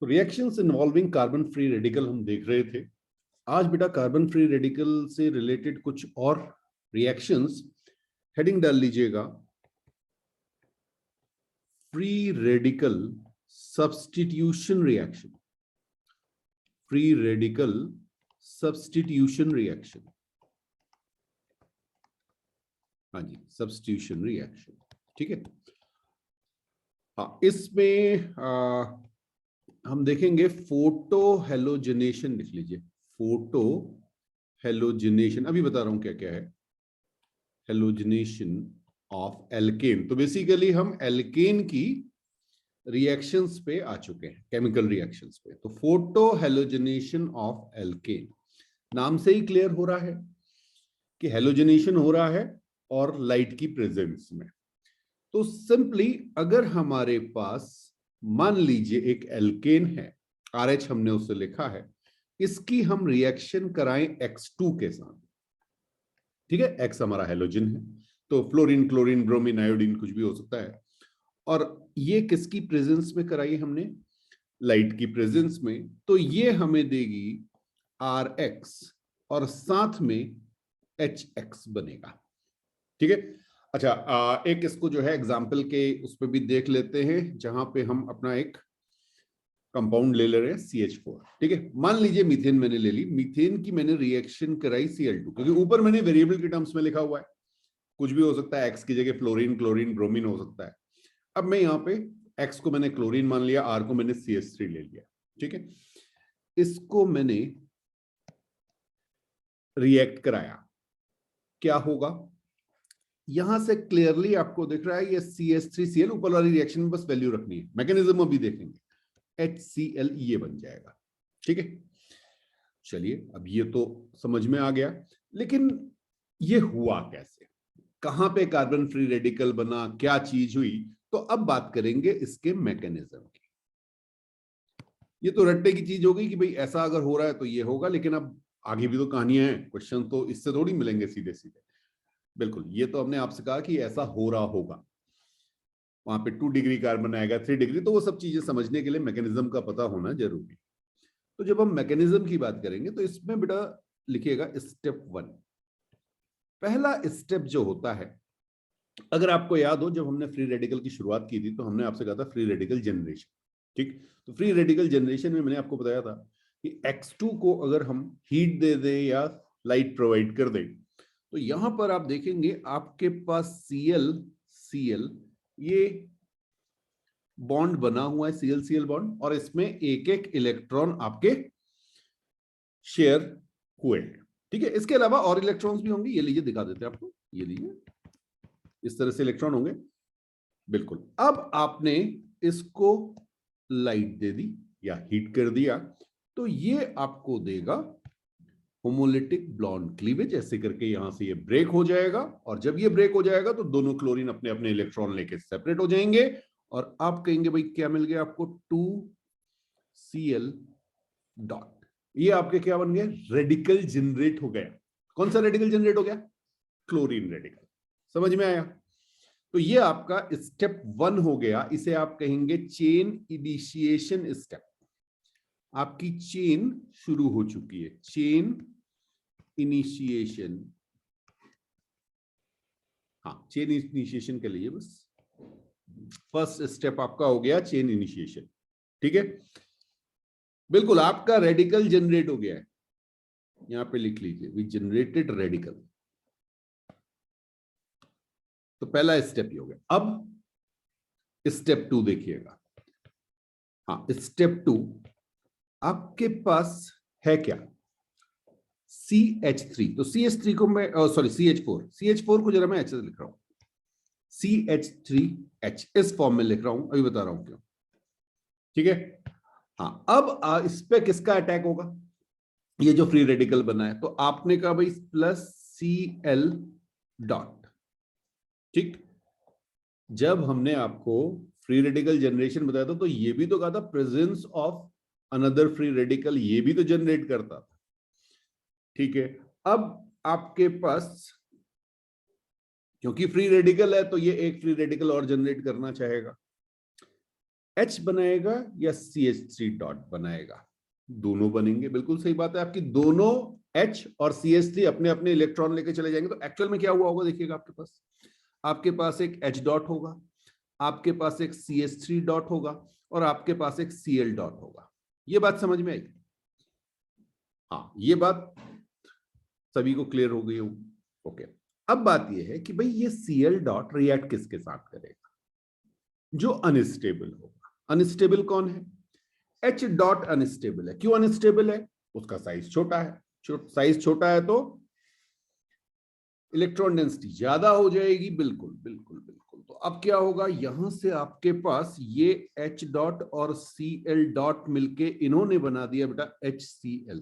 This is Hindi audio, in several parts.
तो reactions involving carbon free radical हम देख रहे थे। आज बेटा कार्बन फ्री रेडिकल से रिलेटेड कुछ और रिएक्शंस, हेडिंग डाल लीजिएगा, free radical substitution reaction. Free radical substitution reaction, हाँ जी, सब्स्टिट्यूशन रिएक्शन, ठीक है। हाँ, इसमें हम देखेंगे फोटो हेलोजिनेशन, लिख लीजिए फोटो हेलोजिनेशन। अभी बता रहा हूं क्या क्या है हेलोजिनेशन ऑफ एल्केन। तो बेसिकली हम एल्केन की रिएक्शंस पे आ चुके हैं, केमिकल रिएक्शंस पे। तो फोटो हेलोजिनेशन ऑफ एल्केन, नाम से ही क्लियर हो रहा है कि हेलोजिनेशन हो रहा है और लाइट की प्रेजेंस में। तो सिंपली अगर हमारे पास मान लीजिए एक एल्केन है, RH हमने उससे लिखा है, इसकी हम रिएक्शन कराएं X2 के साथ, ठीक है। X हमारा हेलोजन है, तो फ्लोरीन, क्लोरीन, ब्रोमीन, आयोडीन कुछ भी हो सकता है। और ये किसकी प्रेजेंस में कराई हमने? लाइट की प्रेजेंस में। तो ये हमें देगी RX और साथ में HX बनेगा, ठीक है। अच्छा, एक इसको जो है एग्जाम्पल के उस पर भी देख लेते हैं, जहां पे हम अपना एक कंपाउंड ले रहे हैं CH4, ठीक है। मान लीजिए मीथेन मैंने ले ली, मीथेन की मैंने रिएक्शन कराई Cl2, क्योंकि ऊपर मैंने वेरिएबल के टर्म्स में लिखा हुआ है, कुछ भी हो सकता है, X की जगह फ्लोरीन, क्लोरीन, ब्रोमीन हो सकता है। अब मैं यहाँ पे X को मैंने क्लोरीन मान लिया, R को मैंने CH3 ले लिया, ठीक है। इसको मैंने रिएक्ट कराया, क्या होगा? यहां से क्लियरली आपको दिख रहा है ये CH3Cl, ऊपर वाली रिएक्शन में बस वैल्यू रखनी है, मैकेनिज्म अभी देखेंगे, HCl ये बन जाएगा, ठीक है। चलिए, अब ये तो समझ में आ गया, लेकिन ये हुआ कैसे, कहां पे कार्बन फ्री रेडिकल बना, क्या चीज हुई? तो अब बात करेंगे इसके मैकेनिज्म की। ये तो रट्टे की चीज हो गई कि भाई ऐसा अगर हो रहा है तो ये होगा, लेकिन अब आगे भी तो कहानियां हैं, क्वेश्चन तो इससे थोड़ी मिलेंगे सीधे सीधे। बिल्कुल, ये तो हमने आपसे कहा कि ऐसा हो रहा होगा, वहां पे 2 डिग्री कार्बन आएगा, 3 डिग्री, तो वो सब चीजें समझने के लिए मैकेनिज्म का पता होना जरूरी। तो जब हम मैकेनिज्म की बात करेंगे तो इसमें बेटा लिखिएगा स्टेप 1। पहला स्टेप जो होता है, अगर आपको याद हो, जब हमने फ्री रेडिकल की शुरुआत की थी तो हमने आपसे कहा था फ्री रेडिकल जनरेशन, ठीक। तो फ्री रेडिकल जनरेशन में मैंने आपको बताया था कि X2 को अगर हम हीट दे दें या लाइट प्रोवाइड कर दें, तो यहां पर आप देखेंगे आपके पास Cl ये बॉन्ड बना हुआ है, Cl बॉन्ड, और इसमें एक एक इलेक्ट्रॉन आपके शेयर हुए, ठीक है। इसके अलावा और इलेक्ट्रॉन्स भी होंगे, ये लीजिए दिखा देते हैं आपको, ये लीजिए इस तरह से इलेक्ट्रॉन होंगे, बिल्कुल। अब आपने इसको लाइट दे दी या हीट कर दिया, तो ये आपको देगा होमोलिटिक बॉन्ड क्लीवेज, ऐसे करके यहां से ये ब्रेक हो जाएगा, और जब ये ब्रेक हो जाएगा तो दोनों क्लोरीन अपने अपने इलेक्ट्रॉन लेके सेपरेट हो जाएंगे, और आप कहेंगे भाई क्या मिल गया आपको? 2Cl dot. ये आपके क्या बन गए? रेडिकल जनरेट हो गया। कौन सा रेडिकल जनरेट हो गया? Chlorine radical. समझ में आया? तो ये आपका स्टेप 1 हो गया, इसे आप कहेंगे चेन इनिशिएशन स्टेप। आपकी चेन शुरू हो चुकी है, चेन इनिशिएशन। हाँ, चेन इनिशिएशन के लिए बस फर्स्ट स्टेप आपका हो गया चेन इनिशिएशन, ठीक है। बिल्कुल, आपका रेडिकल जनरेट हो गया है, यहां पे लिख लीजिए वी जनरेटेड रेडिकल। तो पहला स्टेप ये हो गया। अब स्टेप 2 देखिएगा। हाँ, स्टेप 2 आपके पास है क्या? CH3। तो CH3 को मैं सॉरी CH4 को जरा मैं H से लिख रहा हूं, CH3H इस फॉर्म में लिख रहा हूं, अभी बता रहा हूं क्यों, ठीक है। हाँ, अब इस पे किसका अटैक होगा? ये जो फ्री रेडिकल बना है, तो आपने कहा भाई प्लस Cl डॉट, ठीक। जब हमने आपको फ्री रेडिकल जनरेशन बताया था, तो ये भी तो कहा था presence of another free radical, ये भी तो जनरेट करता था, ठीक है। अब आपके पास क्योंकि फ्री रेडिकल है, तो ये एक फ्री रेडिकल और जनरेट करना चाहेगा। H बनाएगा या CH3 डॉट बनाएगा? दोनों बनेंगे, बिल्कुल सही बात है आपकी। दोनों H और CH3 अपने अपने इलेक्ट्रॉन लेके चले जाएंगे। तो एक्चुअल में क्या हुआ होगा देखिएगा, आपके पास एक H डॉट होगा, आपके पास एक CH3 डॉट होगा और आपके पास एक Cl डॉट होगा। ये बात समझ में आई? हाँ, ये बात सभी को क्लियर हो गई होगी। ओके, अब बात ये है कि भाई ये Cl डॉट रिएक्ट किसके साथ करेगा? जो अनस्टेबल होगा। अनस्टेबल कौन है? H डॉट अनस्टेबल है। क्यों अनस्टेबल है? उसका साइज छोटा है। साइज छोटा है तो इलेक्ट्रॉन डेंसिटी ज्यादा हो जाएगी। बिल्कुल बिल्कुल बिल्कुल। तो अब क्या होगा, यहां से आपके पास ये H डॉट और Cl डॉट मिलके इन्होंने बना दिया बेटा HCl।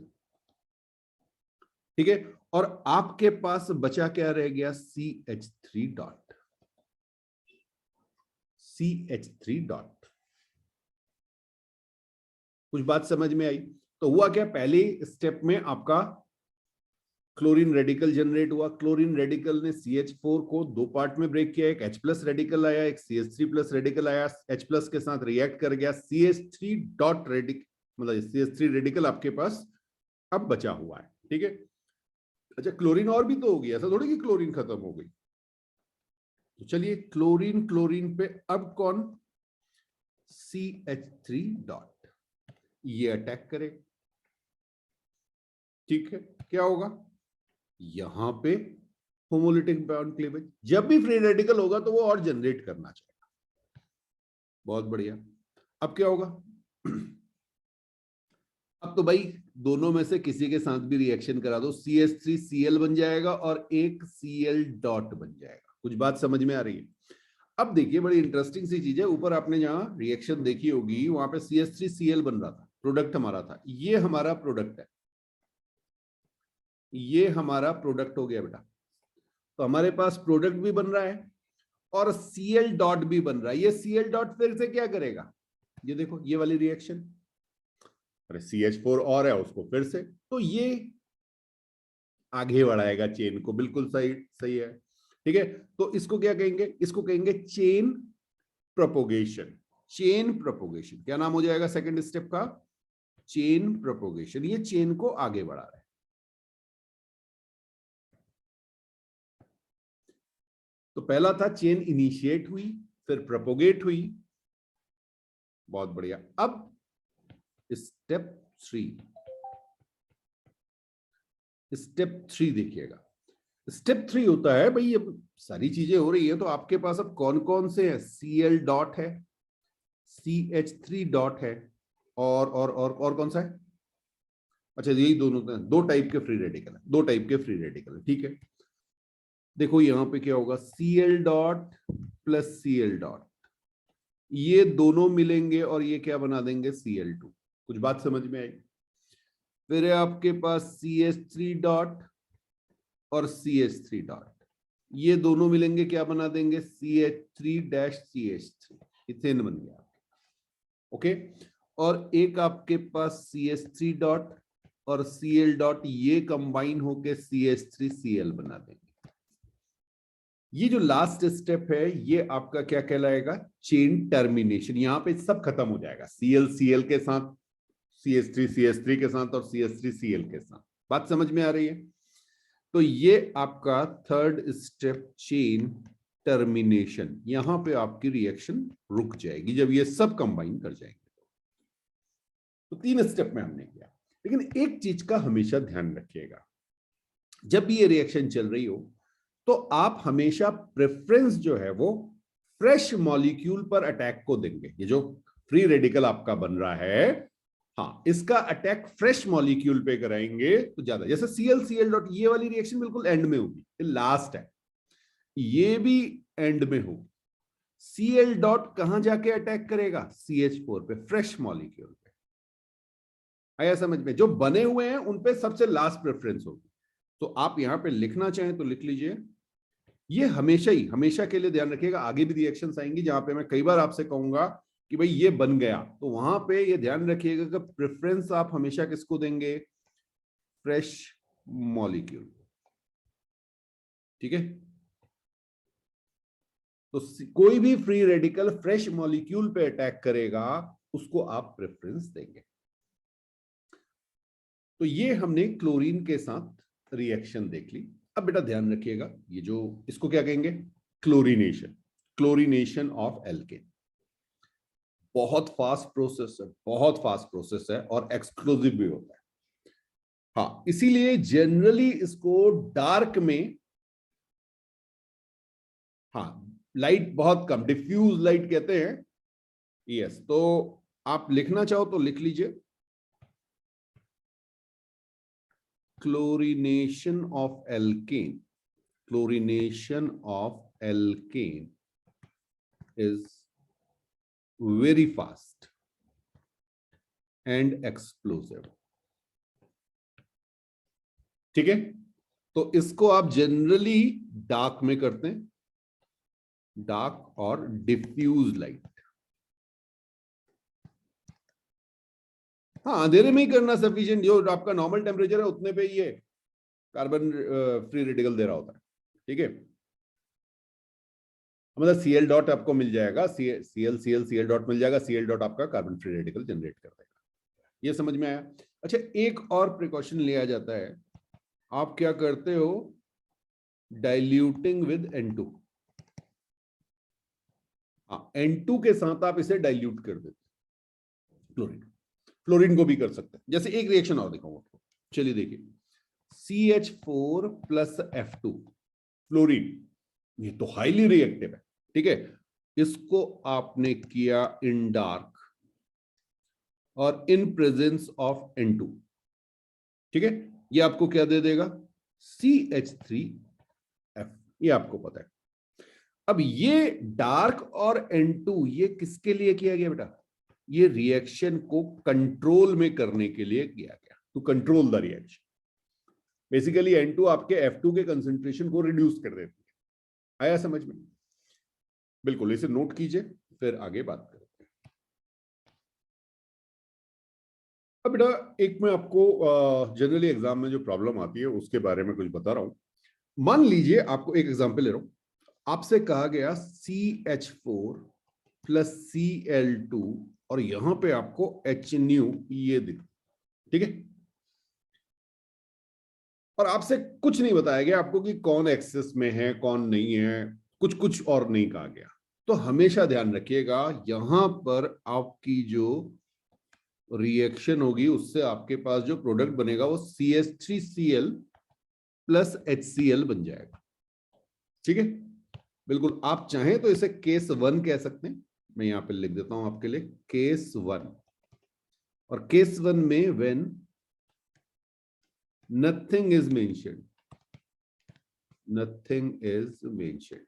ठीक है, और आपके पास बचा क्या रह गया? CH3 dot. CH3 dot. कुछ बात समझ में आई? तो हुआ क्या, पहले स्टेप में आपका क्लोरीन रेडिकल जनरेट हुआ। क्लोरीन रेडिकल ने CH4 को दो पार्ट में ब्रेक किया। एक H प्लस रेडिकल आया, एक CH3 प्लस रेडिकल आया। H प्लस के साथ रिएक्ट कर गया। CH3 डॉट रेडिकल, मतलब CH3 रेडिकल आपके पास अब बचा हुआ है। ठीक है, अच्छा क्लोरीन और भी तो होगी, ऐसा थोड़ी कि क्लोरीन खत्म हो गई। तो चलिए क्लोरीन क्लोरीन पे अब कौन? CH3 डॉट, ये अटैक करे। ठीक है, क्या होगा? यहां पे होमोलिटिक बॉन्ड क्लीवेज। जब भी फ्री रेडिकल होगा तो वो और जनरेट करना चाहेगा। बहुत बढ़िया। अब क्या होगा? अब तो भाई दोनों में से किसी के साथ भी रिएक्शन करा दो, CH3Cl बन जाएगा और एक Cl डॉट बन जाएगा। कुछ बात समझ में आ रही है? अब देखिए बड़ी इंटरेस्टिंग सी चीज है। ऊपर आपने जहां रिएक्शन देखी होगी वहां पे CH3Cl बन रहा था, प्रोडक्ट हमारा था। ये हमारा प्रोडक्ट है, ये हमारा प्रोडक्ट हो गया बेटा। तो हमारे पास प्रोडक्ट भी बन रहा है और Cl डॉट भी बन रहा है। ये Cl डॉट फिर से क्या करेगा? ये देखो ये वाली रिएक्शन, अरे CH4 और है उसको फिर से, तो ये आगे बढ़ाएगा चेन को। बिल्कुल सही सही है। ठीक है, तो इसको क्या कहेंगे? इसको कहेंगे चेन प्रोपोगेशन। चेन प्रोपोगेशन क्या नाम हो जाएगा सेकंड स्टेप का? Chain propagation. ये चेन को आगे बढ़ा रहा है। तो पहला था चेन इनिशिएट हुई, फिर प्रोपोगेट हुई। बहुत बढ़िया। अब स्टेप 3, स्टेप 3 देखिएगा। स्टेप 3 होता है भाई, ये सारी चीजें हो रही है तो आपके पास अब कौन कौन से हैं? Cl डॉट है, CH3 डॉट है और कौन सा है? अच्छा यही दोनों, दो टाइप के फ्री रेडिकल है, दो टाइप के फ्री रेडिकल है। ठीक है, देखो यहां पे क्या होगा, Cl dot plus Cl dot, ये दोनों मिलेंगे और ये क्या बना देंगे? Cl2। कुछ बात समझ में आई? फिर है आपके पास CH3 डॉट और CH3 डॉट, ये दोनों मिलेंगे क्या बना देंगे? CH3-CH3, इथेन बन गया। ओके, और एक आपके पास CH3 डॉट और Cl डॉट, ये कंबाइन होके CH3Cl बना देंगे। ये जो लास्ट स्टेप है ये आपका क्या कहलाएगा? Chain termination. यहां पे सब खत्म हो जाएगा, Cl के साथ, CH3 के साथ और CH3Cl के साथ। बात समझ में आ रही है? तो ये आपका थर्ड स्टेप चेन टर्मिनेशन। यहां पे आपकी रिएक्शन रुक जाएगी जब ये सब कंबाइन कर जाएंगे। तो 3 स्टेप में हमने किया, लेकिन एक चीज का हमेशा ध्यान रखिएगा, जब भी ये रिएक्शन चल रही हो तो आप हमेशा प्रेफरेंस जो है वो फ्रेश मॉलिक्यूल पर अटैक को देंगे। ये जो फ्री रेडिकल आपका बन रहा है, हाँ, इसका अटैक फ्रेश मॉलिक्यूल पे कराएंगे तो ज्यादा। जैसे Cl डॉट, ये वाली रिएक्शन बिल्कुल एंड में होगी, ये लास्ट है, ये भी एंड में हो। Cl डॉट कहां जाके अटैक करेगा? CH4 पे, फ्रेश मॉलिक्यूल पे। आया समझ में? जो बने हुए हैं उन पे सबसे लास्ट प्रेफरेंस होगी। तो आप यहां पे लिखना चाहें तो लिख लीजिए। ये हमेशा ही, हमेशा के लिए ध्यान रखिएगा। आगे भी रिएक्शंस आएंगी जहां पे मैं कई बार आपसे कहूंगा कि भाई ये बन गया, तो वहां पे ये ध्यान रखिएगा कि प्रेफरेंस आप हमेशा किसको देंगे? Fresh molecule. ठीक है, तो कोई भी फ्री रेडिकल फ्रेश मॉलिक्यूल पे अटैक करेगा, उसको आप प्रेफरेंस देंगे। तो ये हमने क्लोरीन के साथ रिएक्शन देख ली। अब बेटा ध्यान रखिएगा, ये जो इसको क्या कहेंगे, क्लोरीनेशन, क्लोरीनेशन ऑफ एल्केन। बहुत फास्ट प्रोसेस है, बहुत फास्ट प्रोसेस है और एक्सक्लूसिव भी होता है। हाँ, इसीलिए जनरली इसको डार्क में, हाँ लाइट बहुत कम, डिफ्यूज लाइट कहते हैं। यस, तो आप लिखना चाहो तो लिख लीजिए, chlorination of alkene, chlorination of alkane is very fast and explosive। ठीक है, तो इसको आप जनरली डार्क में करते हैं, डार्क और डिफ्यूज लाइट। हाँ, अंधेरे में ही करना सफिशिएंट, जो आपका नॉर्मल टेम्परेचर है उतने पे ही ये कार्बन फ्री रेडिकल दे रहा होता है। ठीक है, मतलब Cl डॉट आपको मिल जाएगा, Cl डॉट मिल जाएगा, Cl डॉट आपका कार्बन फ्री रेडिकल जनरेट कर देगा। ये समझ में आया? अच्छा, एक और प्रिकॉशन लिया जाता है, आप क्या करते हो, डाइल्यूटिंग विद N2। हाँ, N2 के साथ आप इसे डाइल्यूट कर देते, क्लोरीन, फ्लोरीन को भी कर सकते हैं। जैसे एक रिएक्शन और दिखाऊंगा आपको, चलिए देखिए, CH4 प्लस F2 फ्लोरीन, ये तो हाईली रिएक्टिव है। ठीक है, इसको आपने किया इन डार्क और इन प्रेजेंस ऑफ N2। ठीक है, ये आपको क्या दे देगा, CH3F, ये आपको पता है। अब ये डार्क और N2 ये किसके लिए किया गया बेटा, ये रिएक्शन को कंट्रोल में करने के लिए किया गया, to control the reaction. Basically N2 आपके F2 के कंसेंट्रेशन को रिड्यूस कर देती है। आया समझ में? बिल्कुल, इसे नोट कीजिए, फिर आगे बात करते हैं। अब बेटा एक मैं आपको जनरली एग्जाम में जो प्रॉब्लम आती है उसके बारे में कुछ बता रहा हूं। मान लीजिए, आपको एक एग्जांपल ले रहा हूं, आपसे कहा गया CH4 प्लस Cl2 और यहां पे आपको HNu ये दिख, ठीक है, और आपसे कुछ नहीं बताया गया आपको कि कौन एक्सेस में है कौन नहीं है, कुछ कुछ और नहीं कहा गया। तो हमेशा ध्यान रखिएगा, यहां पर आपकी जो रिएक्शन होगी उससे आपके पास जो प्रोडक्ट बनेगा वो CH3Cl प्लस HCl बन जाएगा। ठीक है, बिल्कुल, आप चाहें तो इसे केस 1 कह सकते हैं, मैं यहां पे लिख देता हूं आपके लिए, केस 1। और केस 1 में when nothing is mentioned, nothing is mentioned,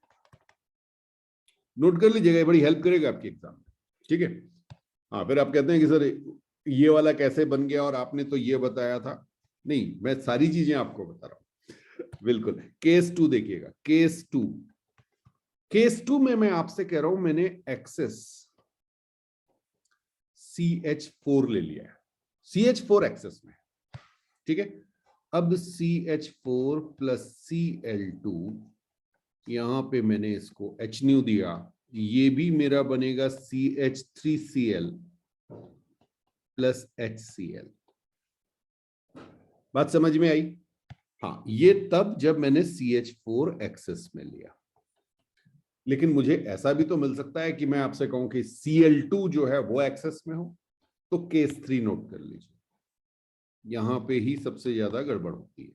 note कर लीजिएगा, ये बड़ी हेल्प करेगा आपके एग्जाम में। ठीक है, हाँ, फिर आप कहते हैं कि सर ये वाला कैसे बन गया और आपने तो ये बताया था। नहीं, मैं सारी चीजें आपको बता रहा हूं। बिल्कुल, केस 2 देखिएगा, केस 2, केस 2 में मैं आपसे कह रहा हूं मैंने एक्सेस CH4 ले लिया है, CH4 एक्सेस में। ठीक है, अब CH4 प्लस Cl2, यहां पे मैंने इसको HNu दिया, ये भी मेरा बनेगा CH3Cl प्लस HCl। बात समझ में आई? हाँ, ये तब जब मैंने CH4 एक्सेस में लिया। लेकिन मुझे ऐसा भी तो मिल सकता है कि मैं आपसे कहूं कि Cl2 जो है वो एक्सेस में हो, तो केस 3 नोट कर लीजिए, यहां पे ही सबसे ज्यादा गड़बड़ होती है।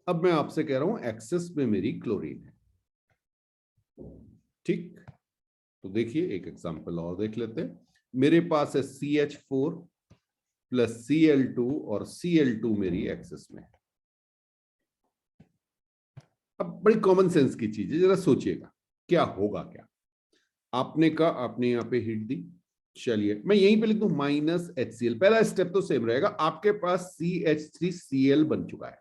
अब मैं आपसे कह रहा हूं एक्सेस में मेरी क्लोरीन है। ठीक, तो देखिए एक एग्जांपल और देख लेते हैं। मेरे पास है CH4 प्लस Cl2 और Cl2 मेरी एक्सेस में है। अब बड़ी कॉमन सेंस की चीज है, जरा सोचिएगा क्या होगा। क्या आपने कहा, आपने यहां पे हिट दी, चलिए मैं यहीं पे लिख दूं माइनस HCl, पहला स्टेप तो सेम रहेगा, आपके पास CH3Cl बन चुका है,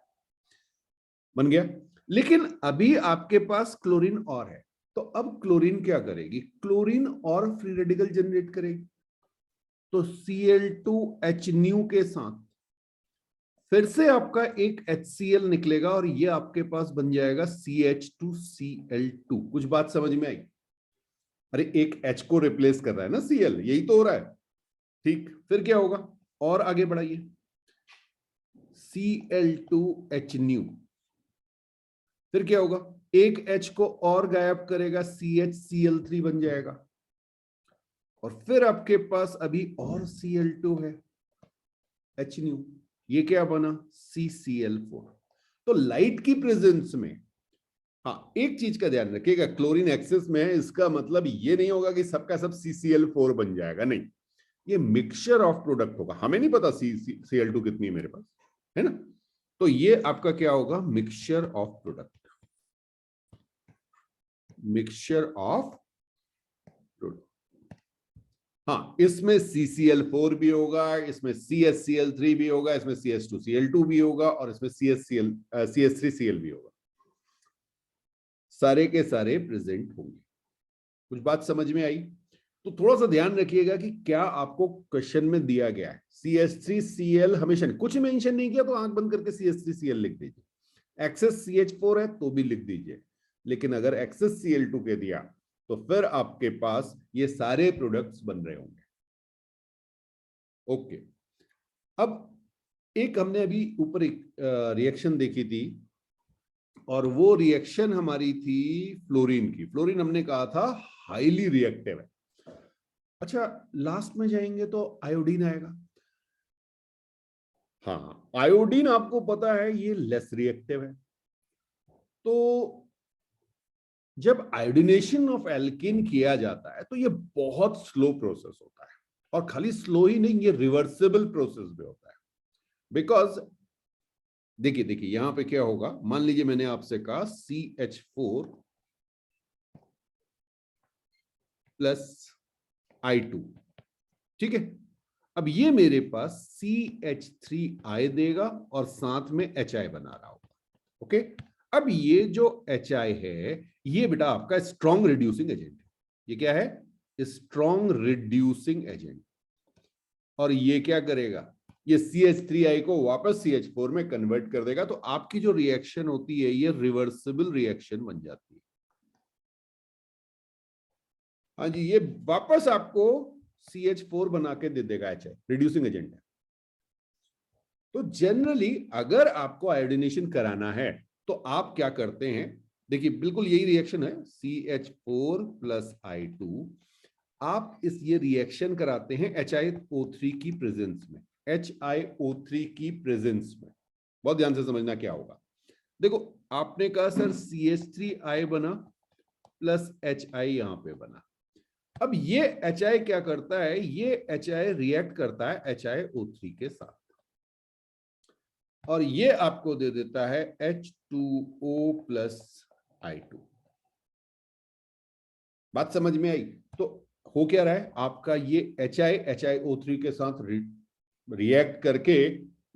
बन गया। लेकिन अभी आपके पास क्लोरीन और है, तो अब क्लोरीन क्या करेगी, क्लोरीन और फ्री रेडिकल जनरेट करेगी। तो Cl2HNu के साथ फिर से आपका एक HCl निकलेगा और ये आपके पास बन जाएगा CH2Cl2। कुछ बात समझ में आई? अरे एक H को रिप्लेस कर रहा है ना Cl, यही तो हो रहा है। ठीक, फिर क्या होगा? और आगे बढ़ाइए, Cl2H न्यू। फिर क्या होगा? एक H को और गायब करेगा, CHCl3 बन जाएगा। और फिर आपके पास अभी और Cl2 है, H न्यू। ये क्या बना? CCl4। तो लाइट की प्रेजेंस में, हाँ एक चीज का ध्यान रखिएगा, क्लोरीन एक्सेस में है, इसका मतलब ये नहीं होगा कि सबका सब CCl4 बन जाएगा, नहीं। ये मिक्सचर ऑफ प्रोडक्ट होगा। हमें नहीं पता Cl2 कितनी है मेरे पास, है ना? तो ये आपका क्या होगा? Mixture of product, mixture of product. हाँ, इसमें CCl4 भी होगा, इसमें CHCl3 भी होगा, इसमें CH2Cl2 भी होगा, और इसमें CH3Cl भी होगा। सारे के सारे प्रेजेंट होंगे। कुछ बात समझ में आई? तो थोड़ा सा ध्यान रखिएगा कि क्या आपको क्वेश्चन में दिया गया है। CH3Cl हमेशा, कुछ मेंशन नहीं किया तो आंख बंद करके CH3Cl लिख दीजिए। एक्सेस CH4 है तो भी लिख दीजिए, लेकिन अगर एक्सेस Cl2 के दिया तो फिर आपके पास ये सारे प्रोडक्ट्स बन रहे होंगे। ओके, अब एक हमने अभी ऊपर एक रिएक्शन देखी थी, और वो रिएक्शन हमारी थी फ्लोरीन की। फ्लोरीन हमने कहा था हाईली रिएक्टिव है। अच्छा, लास्ट में जाएंगे तो आयोडीन आएगा। हाँ, आयोडीन आपको पता है ये लेस रिएक्टिव है। तो जब आयोडिनेशन ऑफ एल्कीन किया जाता है तो ये बहुत स्लो प्रोसेस होता है, और खाली स्लो ही नहीं, ये रिवर्सिबल प्रोसेस भी होता है। बिकॉज देखिए देखिए यहां पे क्या होगा, मान लीजिए मैंने आपसे कहा CH4 प्लस I2, ठीक है। अब ये मेरे पास CH3I देगा और साथ में HI बना रहा होगा। ओके, अब ये जो HI है ये बेटा आपका स्ट्रॉन्ग रिड्यूसिंग एजेंट है। ये क्या है? Strong reducing agent. और ये क्या करेगा? ये CH3I को वापस CH4 में कन्वर्ट कर देगा। तो आपकी जो रिएक्शन होती है ये रिवर्सिबल रिएक्शन बन जाती है। हाँ जी, ये वापस आपको CH4 बना के दे देगा HI, रिड्यूसिंग एजेंट है। तो जनरली अगर आपको आयोडिनेशन कराना है तो आप क्या करते हैं? देखिए बिल्कुल यही रिएक्शन है, CH4 प्लस I2। आप ये रिएक्शन कराते हैं HiO3 की प्रेजेंस में, HiO3 की प्रेजेंस में। बहुत ध्यान से समझना क्या होगा। देखो आपने कहा सर CH3I बना प्लस HI यहां पे बना। अब ये HI क्या करता है? ये HI रिएक्ट करता है HiO3 के साथ, और ये आपको दे देता है H2O प्लस I2। बात समझ में आई? तो हो क्या रहा है आपका? ये HiO3 के साथ रिएक्ट करके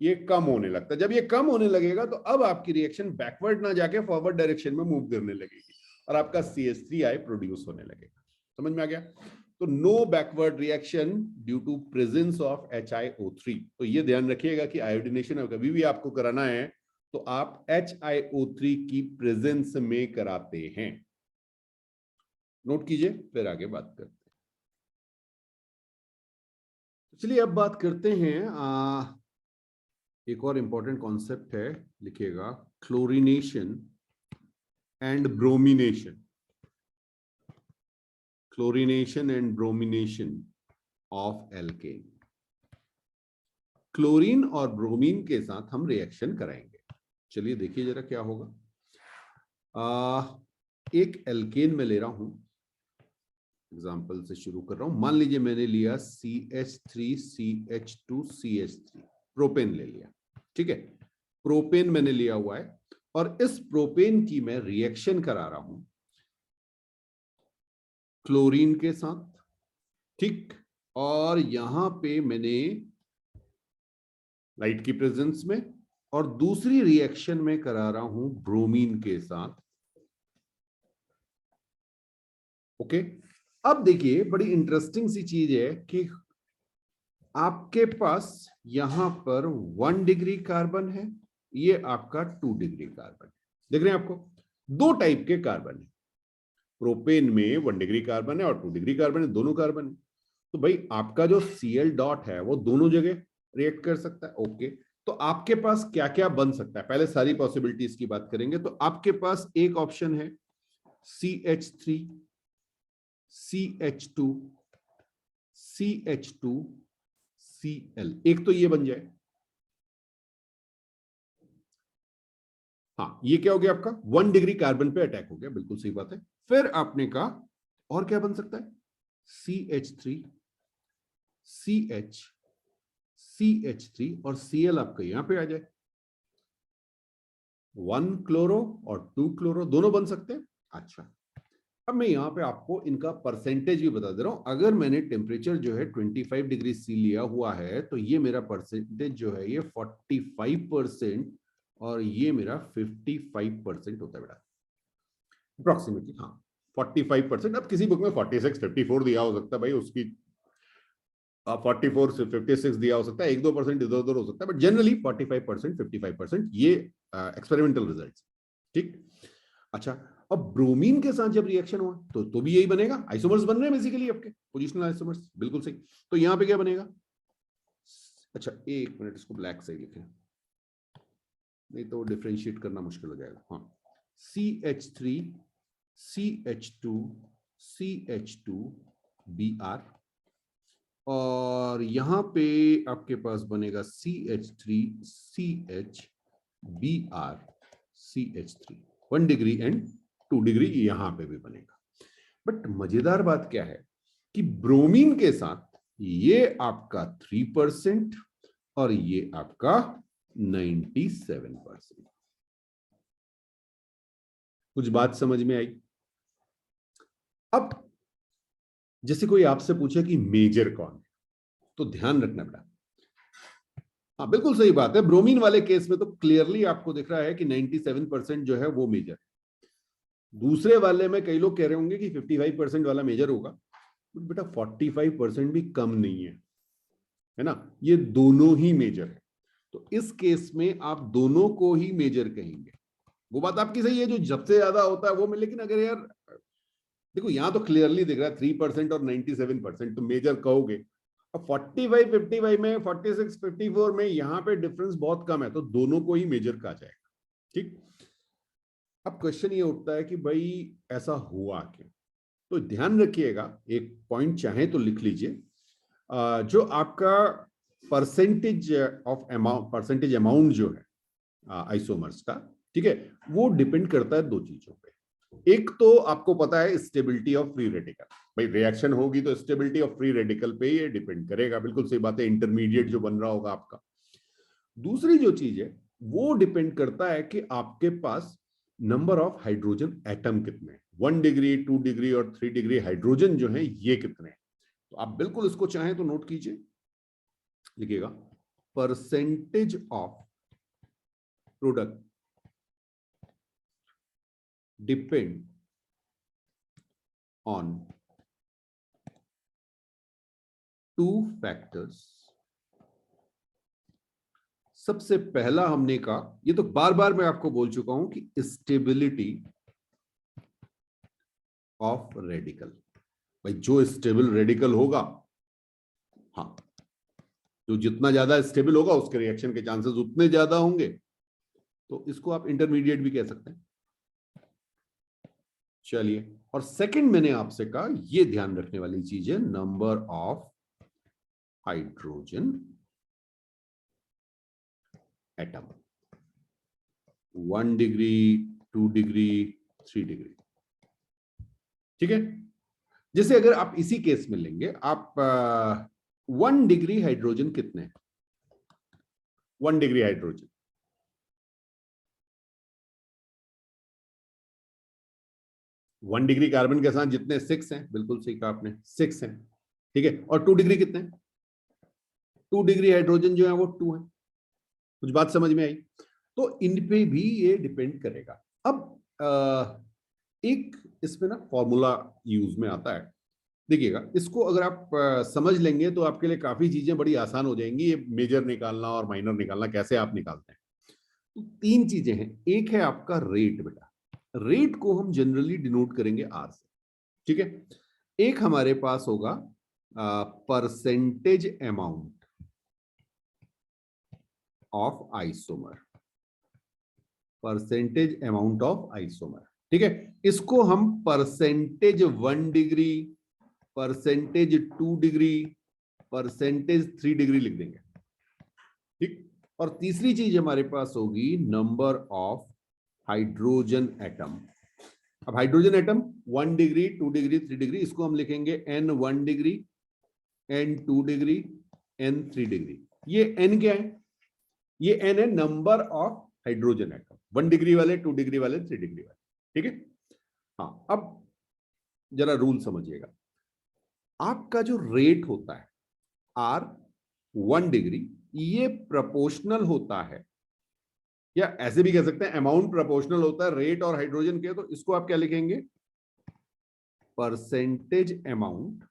ये कम होने लगता है। जब ये कम होने लगेगा तो अब आपकी रिएक्शन बैकवर्ड ना जाके फॉरवर्ड डायरेक्शन में मूव करने लगेगी, और आपका CH3I प्रोड्यूस होने लगेगा। समझ में आ गया? तो no backward reaction due to presence of HiO3। तो ये ध्यान रखिएगा कि आयोडिनेशन कभी भी आपको कराना है तो आप HiO3 की प्रेजेंस में कराते हैं। नोट कीजिए, फिर आगे बात करते हैं। चलिए अब बात करते हैं, एक और इंपॉर्टेंट कॉन्सेप्ट है, लिखिएगा, chlorination and bromination. Chlorination and bromination of alkene. Chlorine और ब्रोमीन के साथ हम रिएक्शन कराएंगे। चलिए देखिए जरा क्या होगा। एक एल्केन में ले रहा हूं, एग्जाम्पल से शुरू कर रहा हूं। मान लीजिए मैंने लिया CH3CH2CH3, प्रोपेन ले लिया, ठीक है। प्रोपेन मैंने लिया हुआ है, और इस प्रोपेन की मैं रिएक्शन करा रहा हूं क्लोरीन के साथ, ठीक। और यहां पे मैंने लाइट की प्रेजेंस में, और दूसरी रिएक्शन में करा रहा हूं ब्रोमीन के साथ। ओके, अब देखिए बड़ी इंटरेस्टिंग सी चीज है कि आपके पास यहां पर 1 डिग्री कार्बन है, ये आपका 2 डिग्री कार्बन है। देख रहे हैं आपको दो टाइप के कार्बन है, प्रोपेन में 1 डिग्री कार्बन है और 2 डिग्री कार्बन है, दोनों कार्बन है। तो भाई आपका जो Cl डॉट है वो दोनों जगह रिएक्ट कर सकता है। ओके, तो आपके पास क्या क्या बन सकता है, पहले सारी पॉसिबिलिटीज की बात करेंगे। तो आपके पास एक ऑप्शन है CH3, CH2, CH2, Cl, एक तो ये बन जाए। हाँ, ये क्या हो गया आपका 1 डिग्री कार्बन पे अटैक हो गया, बिल्कुल सही बात है। फिर आपने कहा और क्या बन सकता है, CH3, CH, CH3 और Cl आपका यहां पे आ जाए। 1 क्लोरो और 2 क्लोरो दोनों बन सकते हैं। अच्छा, अब मैं यहाँ पे आपको इनका परसेंटेज भी बता दे रहा हूं। अगर मैंने टेम्परेचर जो है 25 डिग्री सी लिया हुआ है तो ये मेरा परसेंटेज जो है ये 45% और ये मेरा 55% होता है बेटा, अप्रोक्सीमेटली। हाँ, 45%। अब किसी बुक में 46 54 दिया हो सकता है भाई, उसकी 44 से 56 दिया हो सकता है, 1-2% इधर उधर हो सकता है, बट जनरली 45% 55% ये एक्सपेरिमेंटल रिजल्ट्स। ठीक, अच्छा, अब ब्रोमीन के साथ जब रिएक्शन हुआ तो भी यही बनेगा, आइसोमर्स बन रहे हैं बेसिकली आपके, पोजिशनल आइसोमर्स, बिल्कुल सही। तो यहां पे क्या बनेगा, अच्छा एक मिनट, इसको ब्लैक से ही लिखें, नहीं तो डिफरेंशिएट करना मुश्किल हो जाएगा। हाँ, CH3, CH2, CH2, Br, और यहां पे आपके पास बनेगा CH3, CH, Br, CH3, 1 degree and 2 degree यहां पे भी बनेगा। बट मजेदार बात क्या है कि ब्रोमीन के साथ ये आपका 3% और ये आपका 97%। कुछ बात समझ में आई? अब जैसे कोई आपसे पूछे कि मेजर कौन है, तो ध्यान रखना बेटा। हाँ, बिल्कुल सही बात है, ब्रोमीन वाले केस में तो क्लियरली आपको दिख रहा है कि 97% जो है वो मेजर। दूसरे वाले में कई लोग कह रहे होंगे कि 55% वाला मेजर होगा, बट बेटा 45% भी कम नहीं है ना, ये दोनों ही मेजर है। तो इस केस में आप दोनों को ही मेजर कहेंगे। वो बात आपकी सही है, जो सबसे ज्यादा होता है वो में, लेकिन अगर यार देखो यहां तो क्लियरली दिख रहा है 3% और 97%, तो मेजर कहोगे। अब 45 55 में, 46 54 में यहां पे डिफरेंस बहुत कम है, तो दोनों को ही मेजर कहा जाएगा। ठीक, अब क्वेश्चन ये उठता है कि भाई ऐसा हुआ क्यों। तो ध्यान रखिएगा, एक पॉइंट चाहे तो लिख लीजिए, जो आपका percentage of amount, percentage amount जो है आइसोमर्स का, ठीक है, वो डिपेंड करता है दो चीजों पे। एक तो आपको पता है स्टेबिलिटी ऑफ फ्री रेडिकल, भाई रिएक्शन होगी तो स्टेबिलिटी ऑफ फ्री रेडिकल पे ये डिपेंड करेगा, बिल्कुल सही बात है, इंटरमीडिएट जो बन रहा होगा आपका। दूसरी जो चीज है वो डिपेंड करता है कि आपके पास नंबर ऑफ हाइड्रोजन एटम कितने हैं, 1 डिग्री 2 डिग्री और 3 डिग्री हाइड्रोजन जो है ये कितने हैं। तो आप बिल्कुल इसको चाहें तो नोट कीजिए, लिखिएगा percentage of product depend on 2 factors. सबसे पहला हमने कहा, ये तो बार बार मैं आपको बोल चुका हूं कि स्टेबिलिटी ऑफ रेडिकल, भाई जो स्टेबल रेडिकल होगा, हाँ, जो जितना ज्यादा स्टेबल होगा उसके रिएक्शन के चांसेस उतने ज्यादा होंगे। तो इसको आप इंटरमीडिएट भी कह सकते हैं। चलिए, और सेकंड मैंने आपसे कहा, ये ध्यान रखने वाली चीज है, number of hydrogen atom, 1 degree 2 degree 3 degree. ठीक है, जैसे अगर आप इसी केस में लेंगे, आप 1 डिग्री हाइड्रोजन कितने, 1 डिग्री हाइड्रोजन 1 डिग्री कार्बन के साथ जितने 6 हैं, बिल्कुल सही कहा आपने, 6 हैं। ठीक है, और 2 डिग्री कितने, 2 डिग्री हाइड्रोजन जो है वो 2 है। कुछ बात समझ में आई? तो इन पे भी ये डिपेंड करेगा। अब एक इसमें ना फॉर्मूला यूज में आता है, देखिएगा, इसको अगर आप समझ लेंगे तो आपके लिए काफी चीजें बड़ी आसान हो जाएंगी। ये मेजर निकालना और माइनर निकालना कैसे आप निकालते हैं। तो तीन चीजें हैं। एक है आपका रेट। बेटा, रेट को हम जनरली डिनोट करेंगे आर से, ठीक है। एक हमारे पास होगा percentage amount of isomer, percentage amount of isomer, ठीक है। इसको हम percentage 1 degree, percentage 2 degree, percentage 3 degree लिख देंगे, ठीक। और तीसरी चीज हमारे पास होगी नंबर ऑफ हाइड्रोजन एटम। अब hydrogen atom 1 degree, 2 degree, 3 degree, इसको हम लिखेंगे n1 degree, n2 degree, n3 degree. ये n क्या है? ये n है number of hydrogen atom, 1 degree वाले, 2 डिग्री वाले, 3 डिग्री वाले, ठीक है। हाँ, अब जरा रूल समझिएगा। आपका जो रेट होता है R 1 डिग्री, ये प्रोपोर्शनल होता है, या ऐसे भी कह सकते हैं अमाउंट प्रोपोर्शनल होता है रेट और हाइड्रोजन के। तो इसको आप क्या लिखेंगे? Percentage amount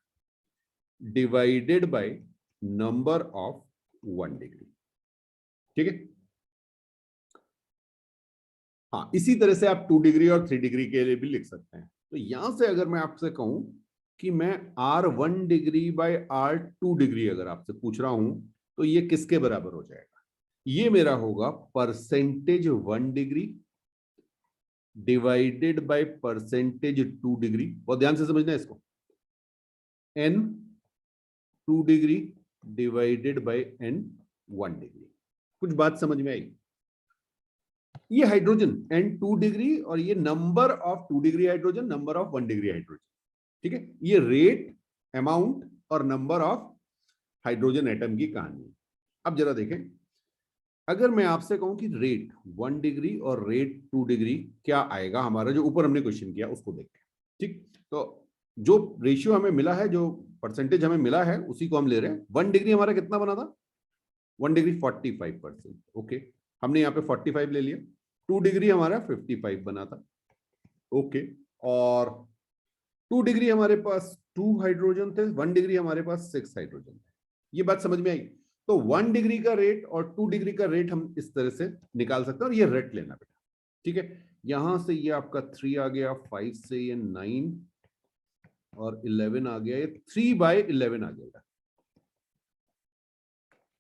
divided by number of 1 degree, ठीक है। हाँ, इसी तरह से आप 2 डिग्री और 3 डिग्री के लिए भी लिख सकते हैं। तो यहां से अगर मैं आपसे कहूं कि मैं R1 degree by R2 degree अगर आपसे पूछ रहा हूं, तो ये किसके बराबर हो जाएगा? ये मेरा होगा percentage 1 degree divided by percentage 2 degree. बहुत ध्यान से समझना है इसको। n 2 degree divided by n 1 degree. कुछ बात समझ में आई? ये हाइड्रोजन n 2 डिग्री और ये number of 2 degree hydrogen, number of 1 degree hydrogen, ठीक है। ये रेट, अमाउंट और नंबर ऑफ हाइड्रोजन एटम की कहानी। अब जरा देखें, अगर मैं आपसे कहूं कि रेट 1 डिग्री और रेट 2 डिग्री क्या आएगा, हमारा जो ऊपर हमने क्वेश्चन किया उसको देखते हैं, ठीक। तो जो रेशियो हमें मिला है, जो परसेंटेज हमें मिला है, उसी को हम ले रहे हैं। 1 डिग्री हमारा कितना बना था? 1 डिग्री 45%, ओके, हमने यहाँ पे 45 ले लिया। 2 डिग्री हमारा 55 बना था, ओके। और 2 डिग्री हमारे पास 2 हाइड्रोजन थे, 1 डिग्री हमारे पास 6 हाइड्रोजन थे। ये बात समझ में आई? तो 1 डिग्री का रेट और 2 डिग्री का रेट हम इस तरह से निकाल सकते हैं। और ये रेट लेना बेटा, ठीक है। यहां से ये आपका 3 आ गया, 5 से ये 9 और 11 आ गया, ये 3/11 आ गया।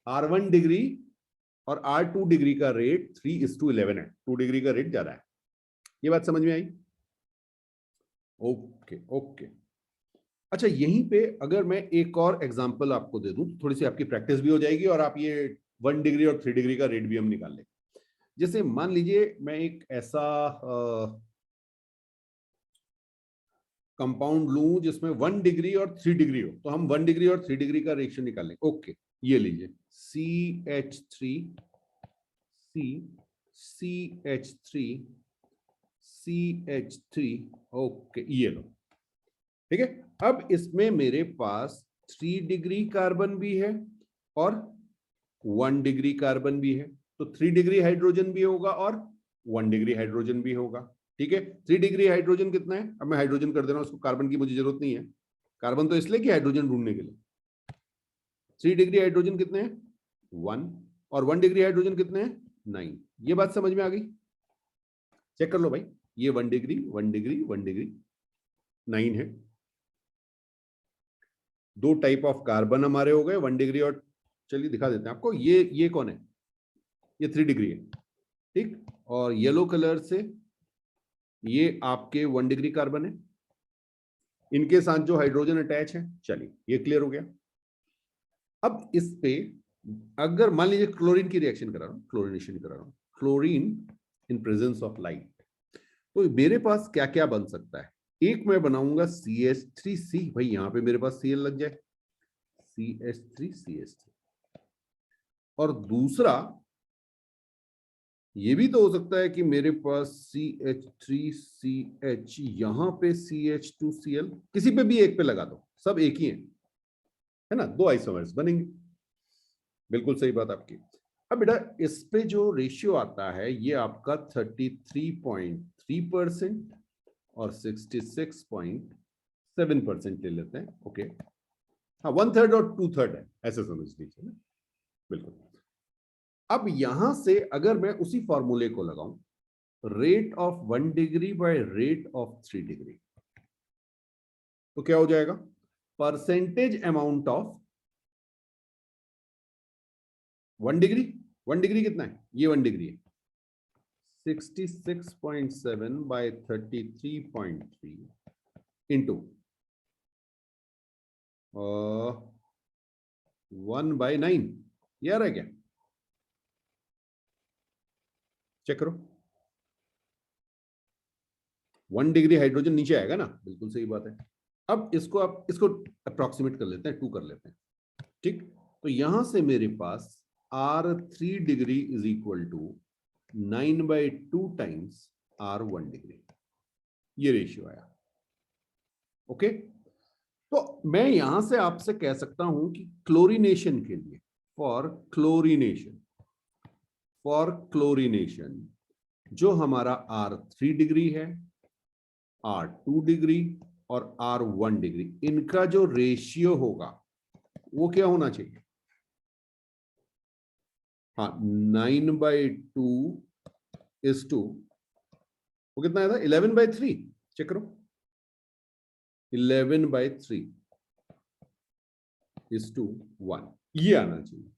R1 डिग्री और R2 डिग्री का रेट 3:11 है, 2 डिग्री का रेट ज्यादा है। ये बात समझ में आई? Okay okay. अच्छा, यहीं पे अगर मैं एक और एग्जांपल आपको दे दूं, थोड़ी सी आपकी प्रैक्टिस भी हो जाएगी और आप ये 1 डिग्री और 3 डिग्री का रेट भी हम निकाल लेंगे। जैसे मान लीजिए मैं एक ऐसा कंपाउंड लूं जिसमें 1 डिग्री और 3 डिग्री हो, तो हम 1 डिग्री और 3 डिग्री का रेशियो निकाल लेंगे। ओके, ये लीजिए CH3 CH3 CH3, ओके, ये लो, ठीक है। अब इसमें मेरे पास 3 डिग्री कार्बन भी है और 1 डिग्री कार्बन भी है। तो 3 डिग्री हाइड्रोजन भी होगा और 1 डिग्री हाइड्रोजन भी होगा, ठीक है। 3 डिग्री हाइड्रोजन कितना है? अब मैं हाइड्रोजन कर दे रहा हूं उसको, कार्बन की मुझे जरूरत नहीं है। कार्बन तो इसलिए कि हाइड्रोजन ढूंढने के लिए। 3 डिग्री हाइड्रोजन कितने हैं? 1। और 1 डिग्री हाइड्रोजन कितने हैं? 9। ये बात समझ में आ गई? चेक कर लो भाई, ये 1 डिग्री 1 डिग्री 1 डिग्री 9 है। 2 टाइप ऑफ कार्बन हमारे हो गए, 1 डिग्री और, चलिए दिखा देते हैं आपको। ये कौन है? ये 3 डिग्री है, ठीक। और येलो कलर से ये आपके 1 डिग्री कार्बन है, इनके साथ जो हाइड्रोजन अटैच है। चलिए, ये क्लियर हो गया। अब इस पे अगर मान लीजिए क्लोरीन की रिएक्शन करा रहा हूं, क्लोरीनेशन करा रहा हूं, chlorine in presence of light, तो मेरे पास क्या क्या बन सकता है? एक मैं बनाऊंगा CH3C, भाई यहां पे मेरे पास Cl लग जाए, CH3CH3। और दूसरा ये भी तो हो सकता है कि मेरे पास CH3CH, यहां पे CH2Cl, किसी पे भी एक पे लगा दो, सब एक ही है ना, 2 आइसोमर्स बनेंगे। बिल्कुल सही बात आपकी। अब बेटा इस पे जो रेशियो आता है ये आपका 33.3% और 66.6%। 7% ले लेते हैं, ओके। हाँ, 1/3 और 2/3 है, ऐसे समझ लीजिए ना, बिल्कुल। अब यहां से अगर मैं उसी फॉर्मूले को लगाऊं, rate of 1 degree by rate of 3 degree, तो क्या हो जाएगा? Percentage amount of 1 degree, 1 degree कितना है? ये 1 डिग्री है, 66.7 बाय 33.3 इंटू 1/9, ये आ रहा है क्या? चेक करो, 1 डिग्री हाइड्रोजन नीचे आएगा ना, बिल्कुल सही बात है। अब इसको आप इसको अप्रोक्सीमेट कर लेते हैं, 2 कर लेते हैं, ठीक। तो यहां से मेरे पास R3 degree is equal to 9/2 times R1 degree, ये रेशियो आया, ओके। तो मैं यहां से आपसे कह सकता हूं कि क्लोरीनेशन के लिए, फॉर क्लोरीनेशन जो हमारा R3 डिग्री है, R2 डिग्री और R1 डिग्री, इनका जो रेशियो होगा वो क्या होना चाहिए? हाँ, 9/2 इज टू, वो कितना आया था? 11/3, चेक करो, 11/3 इज टू 1, ये आना चाहिए।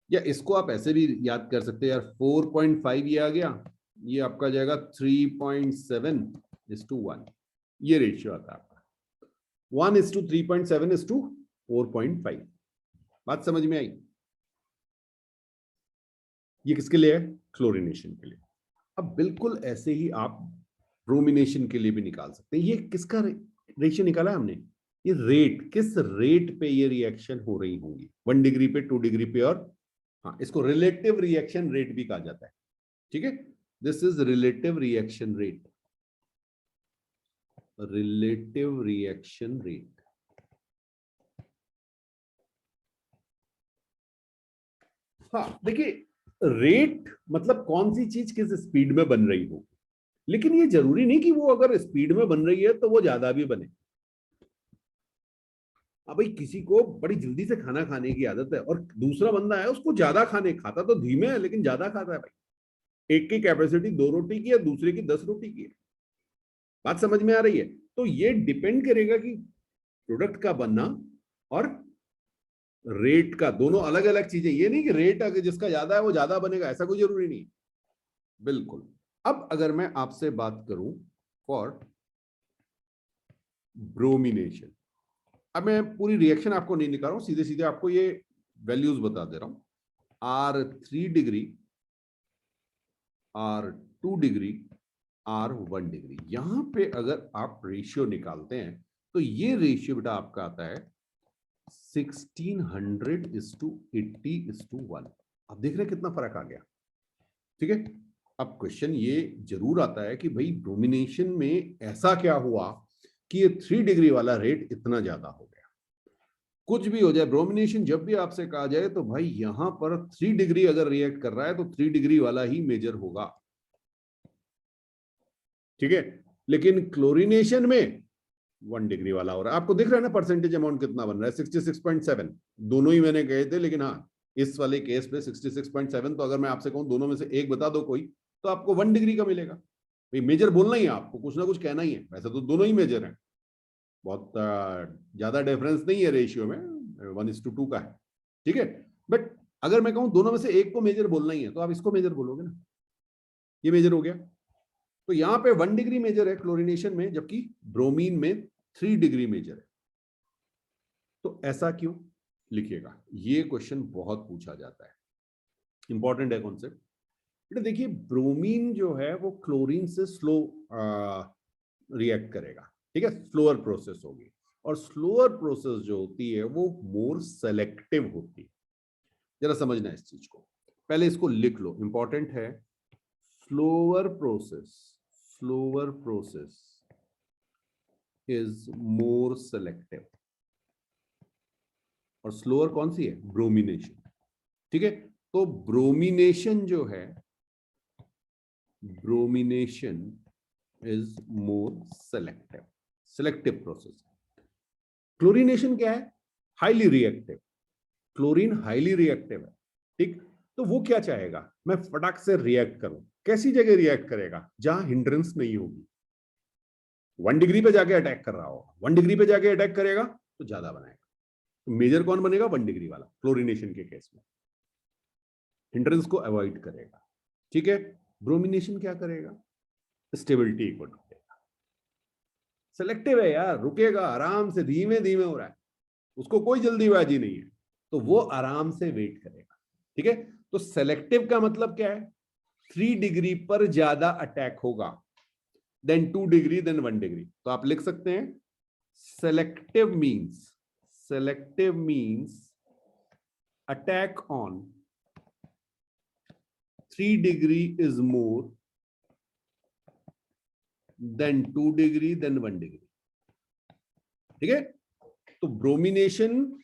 या इसको आप ऐसे भी याद कर सकते हैं यार, 4.5 ये आ गया, ये आपका जाएगा 3.7 इज टू 1, ये रेशियो आता है आपका, 1 इज टू 3.7 इज टू 4.5। बात समझ में आई? ये किसके लिए है? क्लोरीनेशन के लिए। अब बिल्कुल ऐसे ही आप ब्रोमिनेशन के लिए भी निकाल सकते हैं। ये किसका रेशियो निकाला है हमने? ये रेट, किस रेट पे ये रिएक्शन हो रही होंगी, 1 डिग्री पे, 2 डिग्री पे, और हाँ, इसको रिलेटिव रिएक्शन रेट भी कहा जाता है, ठीक है। This is relative reaction rate, relative reaction rate. हाँ देखिए, रेट मतलब कौन सी चीज किस स्पीड में बन रही हो, लेकिन ये जरूरी नहीं कि वो अगर स्पीड में बन रही है तो वो ज्यादा भी बने। अब भाई किसी को बड़ी जल्दी से खाना खाने की आदत है और दूसरा बंदा है उसको ज्यादा खाने, खाता तो धीमे है लेकिन ज्यादा खाता है भाई, एक की कैपेसिटी 2 रोटी की है, दूसरे की 10 रोटी की है। बात समझ में आ रही है? तो ये डिपेंड करेगा कि प्रोडक्ट का बनना और रेट का, दोनों अलग अलग चीजें। ये नहीं कि रेट अगर जिसका ज्यादा है वो ज्यादा बनेगा, ऐसा कोई जरूरी नहीं। बिल्कुल। अब अगर मैं आपसे बात करूं फॉर ब्रोमिनेशन, अब मैं पूरी रिएक्शन आपको नहीं निकाल रहा हूं, सीधे सीधे आपको ये वैल्यूज बता दे रहा हूं। R3 degree, R2 degree, R1 degree, यहां पे अगर आप रेशियो निकालते हैं तो ये रेशियो बेटा आपका आता है 1600:80:1। आप देख रहे हैं कितना फर्क आ गया, ठीक है। अब क्वेश्चन ये जरूर आता है कि भाई ब्रोमिनेशन में ऐसा क्या हुआ कि ये 3 डिग्री वाला रेट इतना ज्यादा हो गया। कुछ भी हो जाए, ब्रोमिनेशन जब भी आपसे कहा जाए तो भाई यहां पर 3 डिग्री अगर रिएक्ट कर रहा है तो 3 डिग्री वाला ही मेजर होगा, ठीक है। लेकिन क्लोरीनेशन में 1 डिग्री वाला हो रहा है। आपको दिख रहा है ना परसेंटेज अमाउंट कितना बन रहा है? 66.7, दोनों ही मैंने कहे थे, लेकिन हाँ इस वाले केस पे 66.7, तो अगर मैं आपसे कहूं दोनों में से एक बता दो कोई, तो आपको 1 डिग्री का मिलेगा। भाई मेजर बोलना ही है आपको, कुछ ना कुछ कहना ही है, वैसे तो दोनों ही मेजर है, बहुत ज्यादा डिफरेंस नहीं है रेशियो में, 1:2 का है, ठीक है। बट अगर मैं कहूं दोनों में से एक को मेजर बोलना ही है तो आप इसको मेजर बोलोगे ना, ये मेजर हो गया। तो यहां पे 1 डिग्री मेजर है क्लोरीनेशन में, जबकि ब्रोमीन में 3 डिग्री मेजर है। तो ऐसा क्यों? लिखिएगा, ये क्वेश्चन बहुत पूछा जाता है, इंपॉर्टेंट है कॉन्सेप्ट। बेटा देखिए, ब्रोमीन जो है वो क्लोरीन से स्लो रिएक्ट करेगा, ठीक है, स्लोअर प्रोसेस होगी, और स्लोअर प्रोसेस जो होती है वो मोर सेलेक्टिव होती है। जरा समझना इस चीज को, पहले इसको लिख लो, इंपॉर्टेंट है। Slower process is more selective, और स्लोअर कौन सी है? ब्रोमिनेशन, ठीक है। तो ब्रोमिनेशन जो है, bromination is more selective. Selective process. Chlorination क्या है? Highly reactive. Chlorine highly reactive है, ठीक। तो वो क्या चाहेगा? मैं फटाक से रिएक्ट करूं। कैसी जगह रिएक्ट करेगा? जहां हिंड्रेंस नहीं होगी। 1 डिग्री पे जाके अटैक कर रहा होगा, 1 डिग्री पे जाके अटैक करेगा तो ज्यादा बनाएगा। तो मेजर कौन बनेगा? 1 डिग्री वाला, क्लोरीनेशन के केस में हिंड्रेंस को अवॉइड करेगा, ठीक है। ब्रोमिनेशन क्या करेगा? स्टेबिलिटी इक्वल टू देगा। सेलेक्टिव है यार, रुकेगा आराम से, धीमे धीमे हो रहा है, उसको कोई जल्दीबाजी नहीं है, तो वो आराम से वेट करेगा, ठीक है। तो सेलेक्टिव का मतलब क्या है? 3 डिग्री पर ज्यादा अटैक होगा, देन 2 डिग्री, देन 1 डिग्री। तो आप लिख सकते हैं selective means attack on 3 degree is more than 2 degree, then 1 degree, ठीक है। तो ब्रोमिनेशन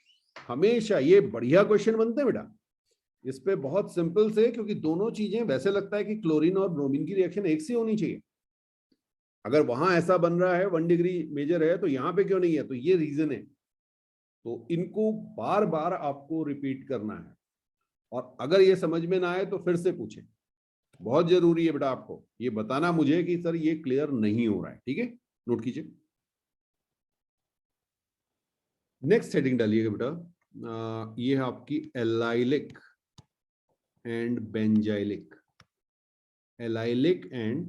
हमेशा, ये बढ़िया क्वेश्चन बनते हैं बेटा इस पे, बहुत सिंपल से, क्योंकि दोनों चीजें वैसे लगता है कि क्लोरीन और ब्रोमीन की रिएक्शन एक सी होनी चाहिए। अगर वहां ऐसा बन रहा है 1 डिग्री मेजर है तो यहां पे क्यों नहीं है? तो ये रीजन है। तो इनको बार बार आपको रिपीट करना है, और अगर ये समझ में ना आए तो फिर से पूछें। बहुत जरूरी है बेटा आपको ये बताना मुझे कि सर ये क्लियर नहीं हो रहा है, ठीक है। नोट कीजिए। नेक्स्ट हेडिंग डालिएगा बेटा, ये है आपकी allylic and benzylic. Allylic and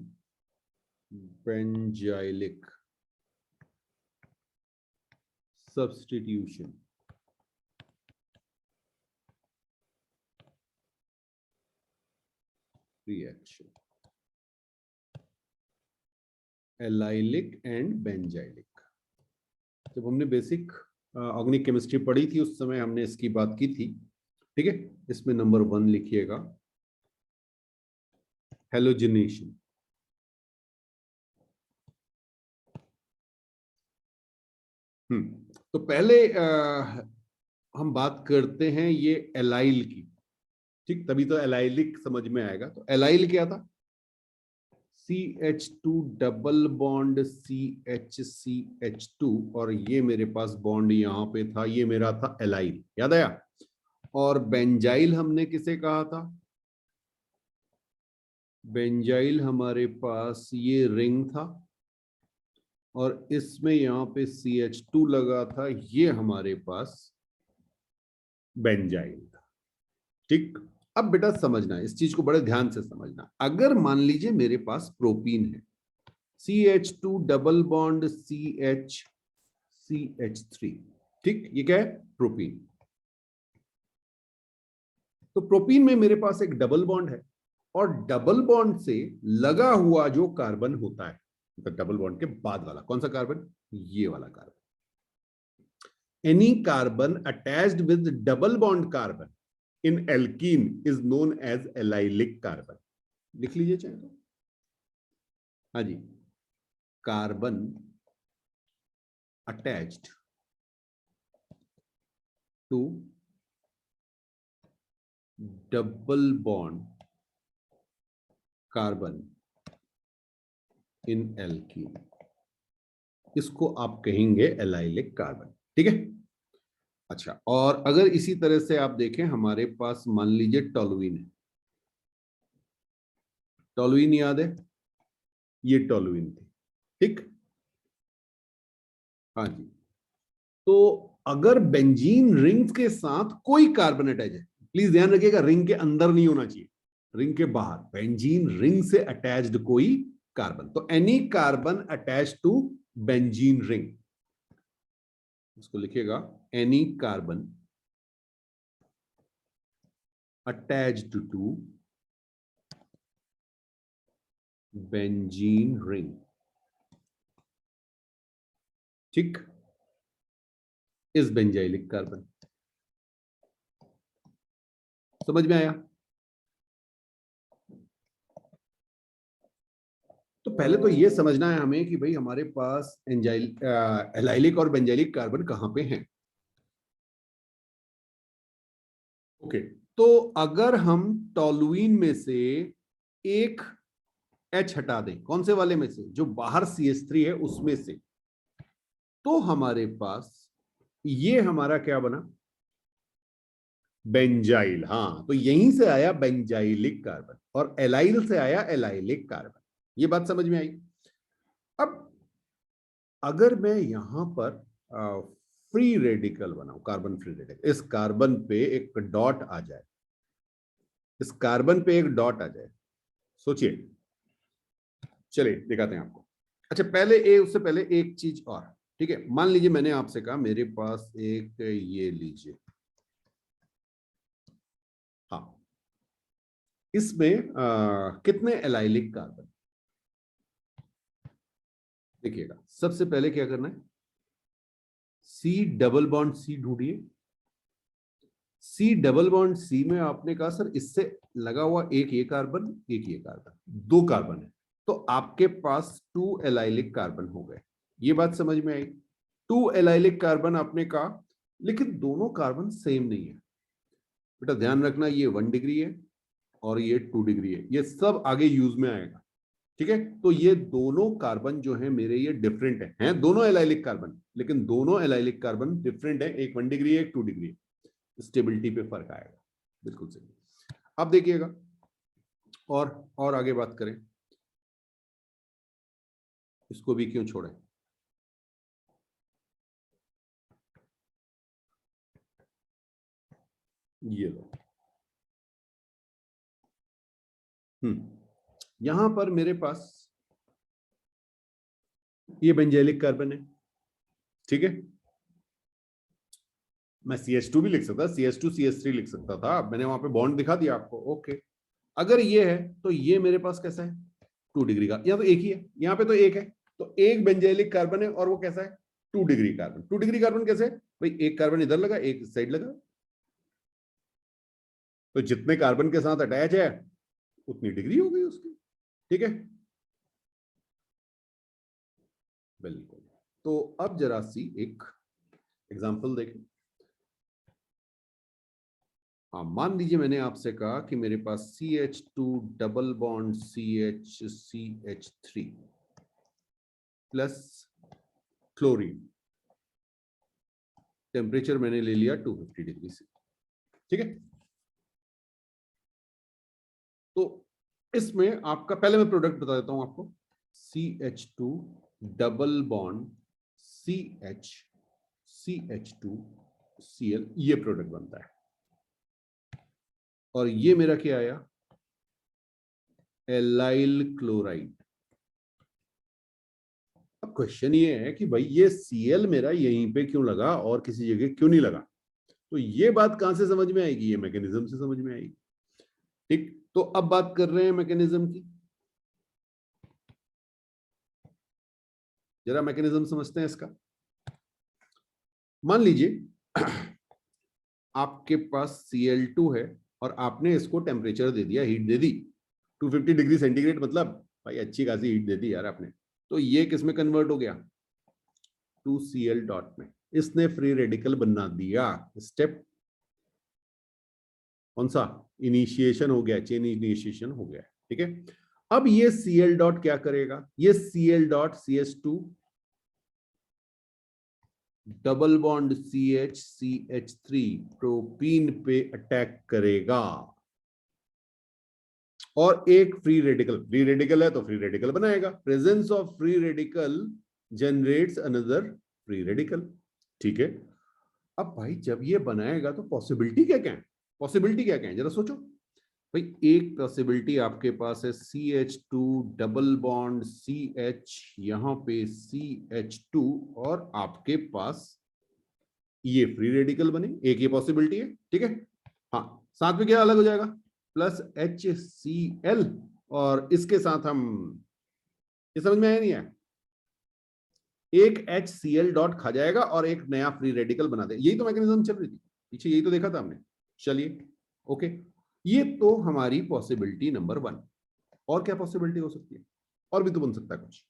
benzylic substitution. Reaction. Allylic and benzylic. जब हमने बेसिक ऑर्गेनिक केमिस्ट्री पढ़ी थी उस समय हमने इसकी बात की थी, ठीक है। इसमें नंबर 1 लिखिएगा, हेलोजिनेशन। तो पहले हम बात करते हैं ये एलाइल की, ठीक, तभी तो एलाइलिक समझ में आएगा। तो एलाइल क्या था? CH2 डबल बॉन्ड CH2, और ये मेरे पास बॉन्ड यहां पे था, ये मेरा था एलाइल, याद आया। और बेंजाइल हमने किसे कहा था? बेंजाइल हमारे पास ये रिंग था, और इसमें यहां पे CH2 लगा था, ये हमारे पास बेंजाइल था, ठीक। अब बेटा समझना, इस चीज को बड़े ध्यान से समझना। अगर मान लीजिए मेरे पास प्रोपीन है, CH2 डबल बॉन्ड CH3, ठीक, ये क्या है? प्रोपीन। तो प्रोपीन में मेरे पास एक डबल बॉन्ड है, और डबल बॉन्ड से लगा हुआ जो कार्बन होता है, तो डबल बॉन्ड के बाद वाला कौन सा कार्बन? ये वाला carbon. Any carbon attached with double bond carbon in alkene is known as allylic carbon. लिख लीजिए चाहे तो। हाँ जी, carbon attached to double bond carbon in alkene, इसको आप कहेंगे एलाइलिक कार्बन, ठीक है। अच्छा, और अगर इसी तरह से आप देखें, हमारे पास मान लीजिए टोलुइन है। टोलुइन याद है? ये टोलुइन थी, ठीक। हाँ जी। तो अगर बेंजीन रिंग के साथ कोई कार्बन अटैच है, प्लीज ध्यान रखिएगा, रिंग के अंदर नहीं होना चाहिए, रिंग के बाहर, बेंजीन रिंग से अटैच्ड कोई कार्बन, तो any carbon attach to benzene ring, इसको लिखिएगा any carbon attached to benzene ring, ठीक, इस बेंजाइलिक कार्बन। समझ में आया? तो पहले तो ये समझना है हमें कि भाई हमारे पास एलाइलिक और बेंजाइलिक कार्बन कहां पे हैं। ओके, तो अगर हम टोलुइन में से एक H हटा दें, कौन से वाले में से? जो बाहर CH3 है उसमें से, तो हमारे पास ये हमारा क्या बना, बेंजाइल। हाँ, तो यहीं से आया बेंजाइलिक कार्बन और एलाइल से आया एलाइलिक कार्बन। ये बात समझ में आई। अब अगर मैं यहां पर फ्री रेडिकल बनाऊं, कार्बन फ्री रेडिकल, इस कार्बन पे एक डॉट आ जाए, इस कार्बन पे एक डॉट आ जाए, सोचिए। चलिए दिखाते हैं आपको। अच्छा, पहले उससे पहले एक चीज और, ठीक है। मान लीजिए मैंने आपसे कहा मेरे पास एक ये लीजिए, हाँ, इसमें कितने एलाइलिक कार्बन, देखिएगा। सबसे पहले क्या करना है, सी डबल बॉन्ड सी ढूंढिए। सी डबल बॉन्ड सी में आपने कहा सर इससे लगा हुआ एक ये कार्बन, एक ये कार्बन, दो कार्बन है, तो आपके पास 2 एलाइलिक कार्बन हो गए। ये बात समझ में आई। 2 एलाइलिक कार्बन आपने कहा, लेकिन दोनों कार्बन सेम नहीं है बेटा, ध्यान रखना। ये 1 डिग्री है और ये 2 डिग्री है, ये सब आगे यूज में आएगा, ठीक है। तो ये दोनों कार्बन जो है मेरे, ये डिफरेंट हैं दोनों एलाइलिक कार्बन, लेकिन दोनों एलाइलिक कार्बन डिफरेंट है, एक 1 डिग्री है, एक 2 डिग्री है। स्टेबिलिटी पे फर्क आएगा, बिल्कुल सही। अब देखिएगा, और आगे बात करें, इसको भी क्यों छोड़ें, ये लो। यहां पर मेरे पास ये बेंजेलिक कार्बन है, ठीक है। मैं CH2 भी लिख सकता, CH2 CH3 लिख सकता था, मैंने वहां पे बॉन्ड दिखा दिया आपको, ओके। अगर ये है तो ये मेरे पास कैसा है, 2 डिग्री का, यहाँ तो एक ही है, यहाँ पे तो एक है, तो एक बेंजेलिक कार्बन है और वो कैसा है, 2 डिग्री कार्बन। 2 डिग्री कार्बन कैसे है भाई, एक कार्बन इधर लगा, एक इस साइड लगा, तो जितने कार्बन के साथ अटैच है उतनी डिग्री हो गई उसकी, ठीक है। बिल्कुल। तो अब जरा सी एक एग्जांपल देखें। हाँ, मान लीजिए मैंने आपसे कहा कि मेरे पास CH2 double bond CH3 plus chlorine, temperature मैंने ले लिया 250 डिग्री से, ठीक है। तो इसमें आपका, पहले मैं प्रोडक्ट बता देता हूं आपको, CH2 डबल बॉन्ड CH2Cl, ये प्रोडक्ट बनता है। और ये मेरा क्या आया, एलाइल क्लोराइड। अब क्वेश्चन ये है कि भाई ये Cl मेरा यहीं पे क्यों लगा और किसी जगह क्यों नहीं लगा, तो ये बात कहां से समझ में आएगी, ये मैकेनिज्म से समझ में आएगी, ठीक। तो अब बात कर रहे हैं मैकेनिज्म की, जरा मैकेनिज्म समझते हैं इसका। मान लीजिए आपके पास Cl2 है और आपने इसको टेम्परेचर दे दिया, हीट दे दी 250 डिग्री सेंटीग्रेड, मतलब भाई अच्छी खासी हीट दे दी यार आपने। तो ये किस में कन्वर्ट हो गया, 2Cl डॉट में, इसने फ्री रेडिकल बना दिया। स्टेप कौन सा, इनिशिएशन हो गया, चेन इनिशिएशन हो गया, ठीक है। अब ये Cl डॉट क्या करेगा, ये Cl dot CH2 double bond CH3 propene पे अटैक करेगा और एक फ्री रेडिकल है तो फ्री रेडिकल बनाएगा। Presence of free radical generates another free radical, ठीक है। अब भाई जब ये बनाएगा तो पॉसिबिलिटी क्या क्या है, पॉसिबिलिटी क्या क्या है जरा सोचो भाई। एक पॉसिबिलिटी आपके पास है CH2 डबल बॉन्ड CH, यहां पे CH2 और आपके पास ये फ्री रेडिकल बने, एक ये पॉसिबिलिटी है, ठीक है। हाँ, साथ में क्या अलग हो जाएगा, प्लस HCl, और इसके साथ हम, ये समझ में आया नहीं है, एक HCl डॉट खा जाएगा और एक नया फ्री रेडिकल बना दे। यही तो मैकेनिज्म चल रही थी पीछे, यही तो देखा था हमने। चलिए ओके, ये तो हमारी पॉसिबिलिटी नंबर 1। और क्या पॉसिबिलिटी हो सकती है, और भी तो बन सकता है कुछ।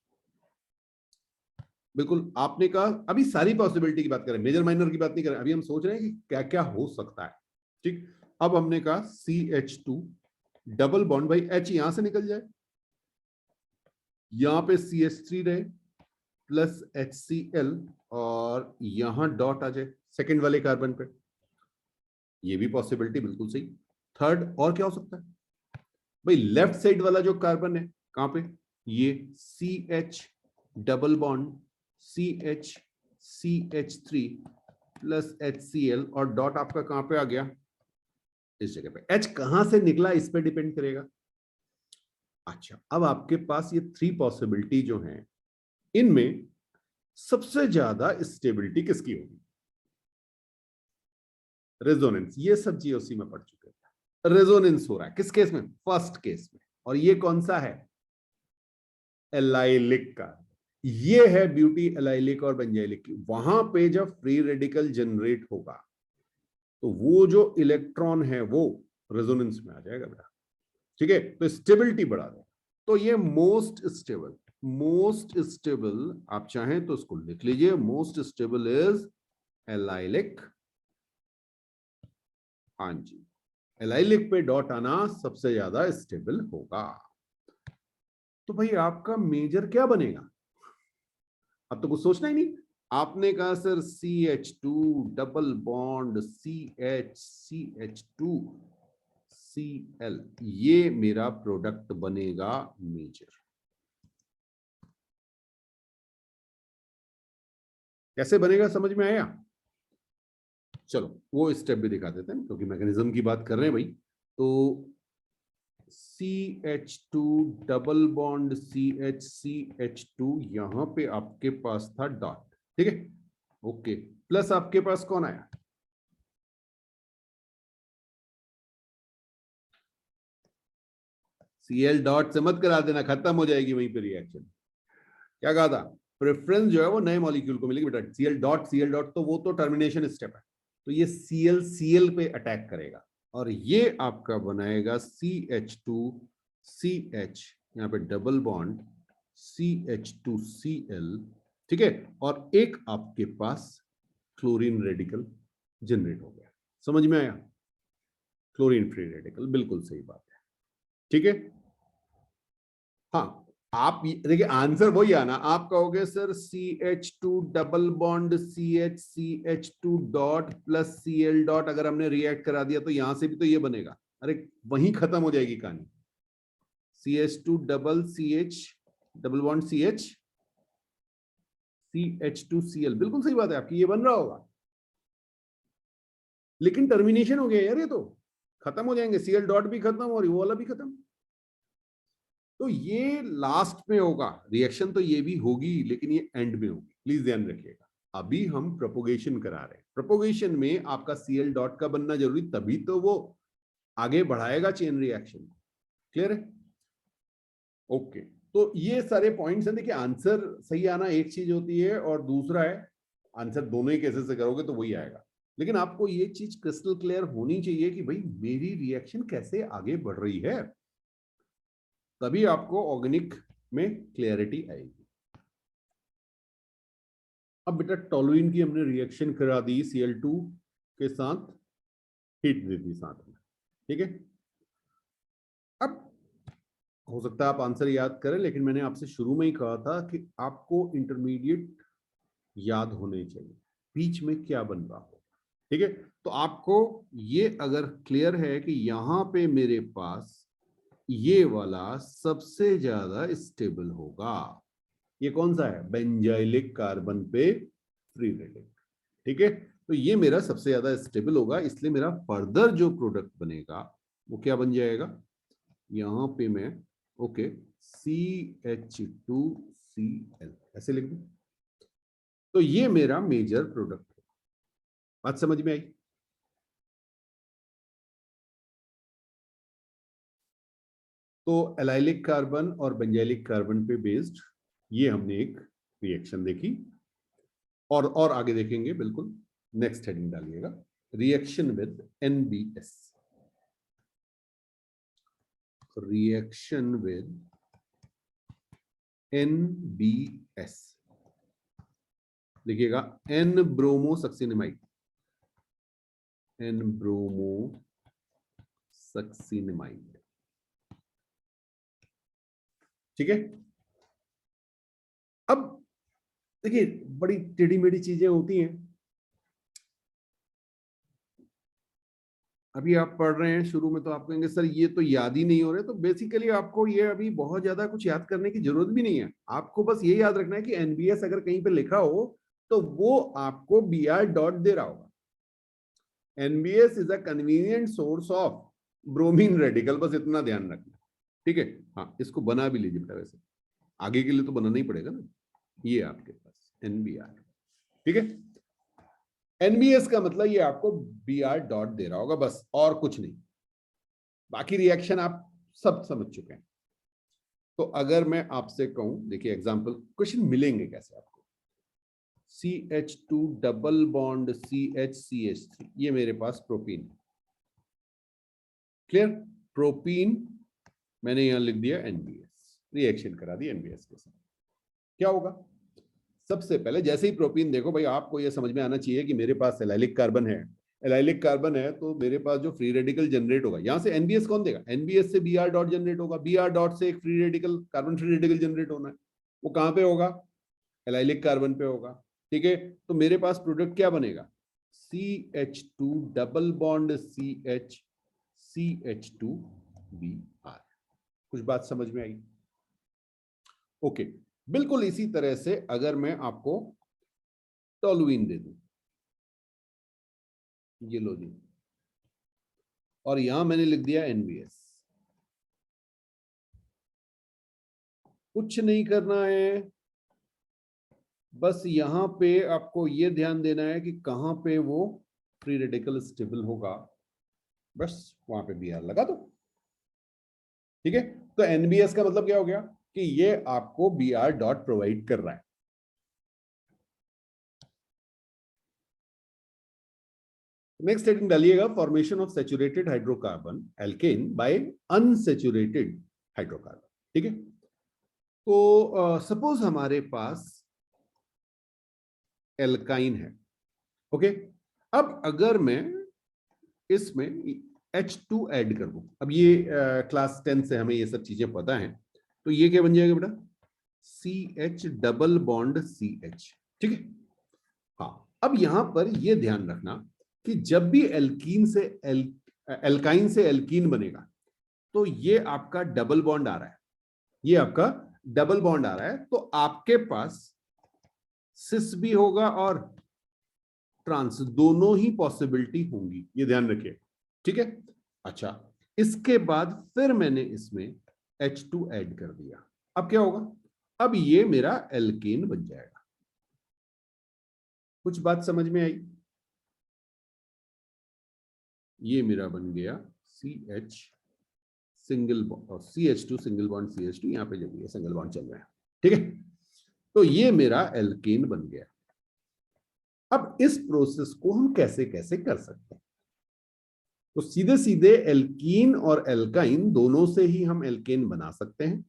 बिल्कुल, आपने कहा अभी सारी पॉसिबिलिटी की बात करें, मेजर माइनर की बात नहीं करें, अभी हम सोच रहे हैं कि क्या क्या हो सकता है, ठीक। अब हमने कहा CH2 डबल बॉन्ड, भाई H यहां से निकल जाए, यहां पे CH3 रहे, प्लस HCl और यहां डॉट आ जाए सेकेंड वाले कार्बन पे, ये भी पॉसिबिलिटी बिल्कुल सही। थर्ड और क्या हो सकता है भाई, लेफ्ट साइड वाला जो कार्बन है कहां पे, ये CH double bond CH3 plus HCl और डॉट आपका कहां पे आ गया, इस जगह पे। H कहां से निकला इस पे डिपेंड करेगा। अच्छा, अब आपके पास ये 3 पॉसिबिलिटी जो हैं, इनमें सबसे ज्यादा स्टेबिलिटी किसकी होगी, रेजोनेंस, ये सब जीओसी में पढ़ चुके हैं। रेजोनेंस हो रहा है किस केस में, फर्स्ट केस में, और ये कौन सा है, एलाइलिक का। ये है ब्यूटी एलाइलिक और बेंजाइलिक की। वहां पे जब फ्री रेडिकल जनरेट होगा तो वो जो इलेक्ट्रॉन है वो रेजोनेंस में आ जाएगा बेटा, ठीक है, तो स्टेबिलिटी बढ़ा देगा। तो ये मोस्ट स्टेबल आप चाहें तो उसको लिख लीजिए, मोस्ट स्टेबल इज एलाइलिक। हाँ जी, एलाइलिक पे डॉट आना सबसे ज्यादा स्टेबल होगा। तो भाई आपका मेजर क्या बनेगा, अब तो कुछ सोचना ही नहीं। आपने कहा sir CH2 double bond CH2Cl, ये मेरा प्रोडक्ट बनेगा मेजर। कैसे बनेगा समझ में आया, चलो वो स्टेप भी दिखा देते हैं, क्योंकि मैकेनिज्म की बात कर रहे हैं भाई। तो CH2 डबल बॉन्ड CH2, यहां पे आपके पास था डॉट, ठीक है, ओके, प्लस आपके पास कौन आया, Cl डॉट से मत करा देना, खत्म हो जाएगी वहीं पे रिएक्शन। क्या कहा था, प्रेफरेंस जो है वो नए मॉलिक्यूल को मिलेगी बेटा। Cl डॉट तो वो तो टर्मिनेशन स्टेप है, तो ये Cl पे अटैक करेगा और ये आपका बनाएगा CH2CH, यहाँ पे डबल बॉन्ड CH2Cl, ठीक है, और एक आपके पास क्लोरीन रेडिकल जनरेट हो गया। समझ में आया, क्लोरीन फ्री रेडिकल, बिल्कुल सही बात है, ठीक है। हाँ, आप देखिए आंसर वही आना, आप कहोगे sir CH2 double bond CH2 dot plus Cl dot, अगर हमने रिएक्ट करा दिया तो यहां से भी तो ये बनेगा, अरे वहीं खत्म हो जाएगी कहानी। CH2 double CH double bond CH2Cl, बिल्कुल सही बात है आपकी, ये बन रहा होगा, लेकिन टर्मिनेशन हो गया यार, ये तो खत्म हो जाएंगे, Cl डॉट भी खत्म और वो वाला भी खत्म। तो ये लास्ट में होगा रिएक्शन, तो ये भी होगी लेकिन ये एंड में होगी, प्लीज ध्यान रखिएगा। अभी हम प्रोपोगेशन करा रहे हैं, प्रोपोगेशन में आपका Cl डॉट का बनना जरूरी, तभी तो वो आगे बढ़ाएगा चेन रिएक्शन को। क्लियर है, ओके। तो ये सारे पॉइंट्स हैं। देखिए आंसर सही आना एक चीज होती है और दूसरा है आंसर दोनों ही केसेस से करोगे तो वही आएगा, लेकिन आपको ये चीज क्रिस्टल क्लियर होनी चाहिए कि भाई मेरी रिएक्शन कैसे आगे बढ़ रही है, तभी आपको ऑर्गेनिक में क्लैरिटी आएगी। अब बेटा टोलुइन की हमने रिएक्शन करा दी Cl2 के साथ, हीट दे दी साथ में, ठीक है। अब हो सकता है आप आंसर याद करें, लेकिन मैंने आपसे शुरू में ही कहा था कि आपको इंटरमीडिएट याद होने चाहिए, बीच में क्या बन रहा हो, ठीक है। तो आपको ये अगर क्लियर है कि यहां पे मेरे पास ये वाला सबसे ज्यादा स्टेबल होगा, ये कौन सा है, बेंजाइलिक कार्बन पे फ्री रेडिकल, ठीक है, तो ये मेरा सबसे ज्यादा स्टेबल होगा, इसलिए मेरा फर्दर जो प्रोडक्ट बनेगा वो क्या बन जाएगा, यहां पे मैं ओके CH2Cl ऐसे लिख दूं, तो ये मेरा मेजर प्रोडक्ट है। बात समझ में आई, तो एलाइलिक कार्बन और बेंजाइलिक कार्बन पे बेस्ड ये हमने एक रिएक्शन देखी, और आगे देखेंगे, बिल्कुल नेक्स्ट हेडिंग डालिएगा, reaction with NBS, reaction with NBS लिखिएगा, N ब्रोमो सक्सिनेमाइड, N ब्रोमो सक्सिनेमाइड, ठीक है। अब देखिए बड़ी टेढ़ी मेढ़ी चीजें होती हैं। अभी आप पढ़ रहे हैं, शुरू में तो आप कहेंगे सर ये तो याद ही नहीं हो रहे, तो बेसिकली आपको ये अभी बहुत ज्यादा कुछ याद करने की जरूरत भी नहीं है। आपको बस ये याद रखना है कि एनबीएस अगर कहीं पे लिखा हो तो वो आपको बी आर डॉट दे रहा होगा। NBS is a convenient source of bromine radical, बस इतना ध्यान रखना। ठीक है, हाँ इसको बना भी लीजिए बेटा, वैसे आगे के लिए तो बनाना ही पड़ेगा ना। ये आपके पास एनबीआर, ठीक है। एनबीएस का मतलब ये आपको बी आर डॉट दे रहा होगा बस, और कुछ नहीं। बाकी रिएक्शन आप सब समझ चुके हैं। तो अगर मैं आपसे कहूं, देखिए एग्जांपल क्वेश्चन मिलेंगे कैसे आपको। CH2 डबल बॉन्ड CH3, ये मेरे पास प्रोपीन है। क्लियर, प्रोपीन मैंने यहां लिख दिया एनबीएस, रिएक्शन करा दी एनबीएस के साथ। क्या होगा, सबसे पहले जैसे ही प्रोपीन देखो भाई, आपको यह समझ में आना चाहिए कि मेरे पास एलाइलिक कार्बन है। एलाइलिक कार्बन है तो मेरे पास जो फ्री रेडिकल जनरेट होगा, यहां से एनबीएस कौन देगा, एनबीएस से बीआर डॉट जनरेट होगा, बीआर डॉट से एक free radical, carbon free radical generate होना है। वो कहां पे होगा, एलाइलिक कार्बन पे होगा। ठीक है, तो मेरे पास प्रोडक्ट क्या बनेगा, CH2 double bond CH, CH2Br। कुछ बात समझ में आई? ओके, बिल्कुल इसी तरह से अगर मैं आपको टोलुइन दे दूं, ये लो जी, और यहां मैंने लिख दिया एनबीएस। कुछ नहीं करना है, बस यहां पे आपको ये ध्यान देना है कि कहां पे वो फ्री रेडिकल स्टेबल होगा, बस वहां पे बी आर लगा दो। ठीक है, तो एनबीएस का मतलब क्या हो गया कि ये आपको बी आर डॉट प्रोवाइड कर रहा है। नेक्स्ट हेडिंग डालिएगा, formation of saturated hydrocarbon alkane by unsaturated hydrocarbon. ठीक है, तो सपोज हमारे पास एल्काइन है। ओके, अब अगर मैं इसमें H2 ऐड कर दूं, अब ये क्लास 10 से हमें ये सब चीजें पता हैं, तो ये क्या बन जाएगा बेटा, CH डबल बॉन्ड CH। ठीक है, हाँ अब यहां पर ये ध्यान रखना कि जब भी एल्कीन से एल्काइन से एल्कीन बनेगा तो ये आपका डबल बॉन्ड आ रहा है, ये आपका डबल बॉन्ड आ रहा है, तो आपके पास सिस भी होगा और ट्रांस, दोनों ही पॉसिबिलिटी होंगी, ये ध्यान रखिए। ठीक है, अच्छा इसके बाद फिर मैंने इसमें H2 ऐड कर दिया, अब क्या होगा, अब ये मेरा एल्केन बन जाएगा। कुछ बात समझ में आई? ये मेरा बन गया CH single bond, CH2 single bond CH2, यहां पे जब ये सिंगल बॉन्ड चल रहा है। ठीक है, तो ये मेरा एल्केन बन गया। अब इस प्रोसेस को हम कैसे कैसे कर सकते हैं, तो सीधे सीधे एल्कीन और एल्काइन दोनों से ही हम एल्केन बना सकते हैं।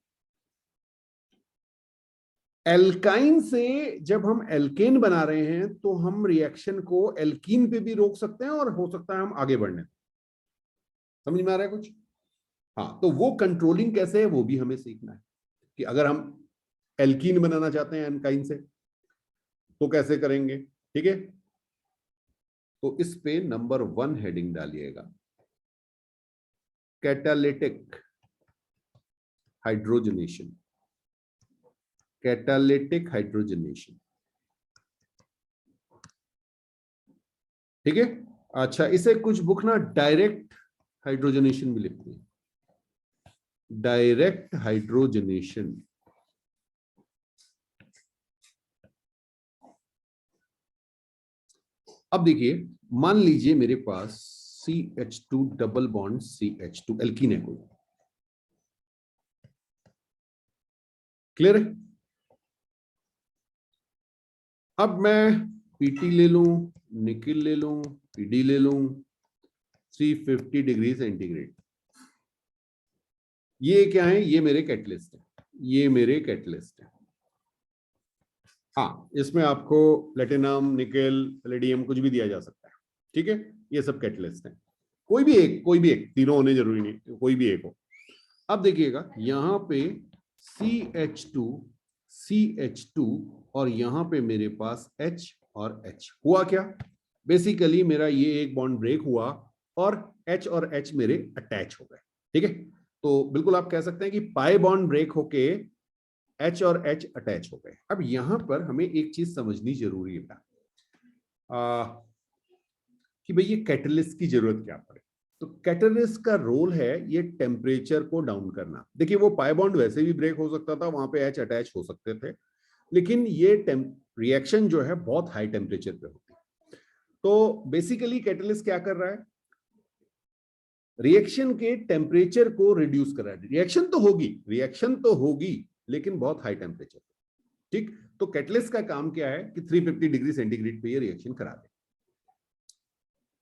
एल्काइन से जब हम एल्केन बना रहे हैं तो हम रिएक्शन को एल्कीन पे भी रोक सकते हैं, और हो सकता है हम आगे बढ़ने। समझ में आ रहा है कुछ? हाँ, तो वो कंट्रोलिंग कैसे है वो भी हमें सीखना है, कि अगर हम एल्कीन बनाना चाहते हैं एल्काइन से तो कैसे करेंगे। ठीक है, तो इस पे नंबर 1 हेडिंग डालिएगा, कैटालिटिक हाइड्रोजनेशन। कैटालिटिक हाइड्रोजनेशन, ठीक है। अच्छा, इसे कुछ बुक ना डायरेक्ट हाइड्रोजनेशन भी लिखती है, डायरेक्ट हाइड्रोजनेशन। अब देखिए, मान लीजिए मेरे पास CH2 double bond CH2 alkene है कोई, क्लियर है। अब मैं पीटी ले लूं, निकिल ले लूं, पीडी ले लूं, 350 डिग्री सेंटीग्रेड। ये क्या है, ये मेरे कैटलिस्ट है, ये मेरे कैटलिस्ट है। हाँ, इसमें आपको प्लेटिनम, निकेल, पैलेडियम कुछ भी दिया जा सकता है। ठीक है, ये सब कैटलिस्ट है, कोई भी एक, कोई भी एक, तीनों होने जरूरी नहीं, कोई भी एक हो। अब देखिएगा यहां पे CH2 CH2 और यहां पे मेरे पास H और H। हुआ क्या? बेसिकली मेरा ये एक बॉन्ड ब्रेक हुआ और H और H मेरे अटैच हो गए। ठीक है, तो बिल्कुल आप कह सकते हैं कि पाई बॉन्ड ब्रेक होके H और H अटैच हो गए। अब यहां पर हमें एक चीज समझनी जरूरी है कि भाई ये कैटलिस्ट की जरूरत क्या पड़े। तो कैटलिस्ट का रोल है ये टेम्परेचर को डाउन करना। देखिए वो पाई बॉन्ड वैसे भी ब्रेक हो सकता था, वहां पे H अटैच हो सकते थे, लेकिन ये रिएक्शन जो है बहुत हाई टेम्परेचर पे होती है। तो बेसिकली कैटलिस्ट क्या कर रहा है? रिएक्शन के टेम्परेचर को रिड्यूस कर रहा है। रिएक्शन तो होगी लेकिन बहुत हाई टेम्परेचर। ठीक, तो कैटलिस्ट का काम क्या है कि 350 डिग्री सेंटीग्रेड पे ये रिएक्शन करा दे।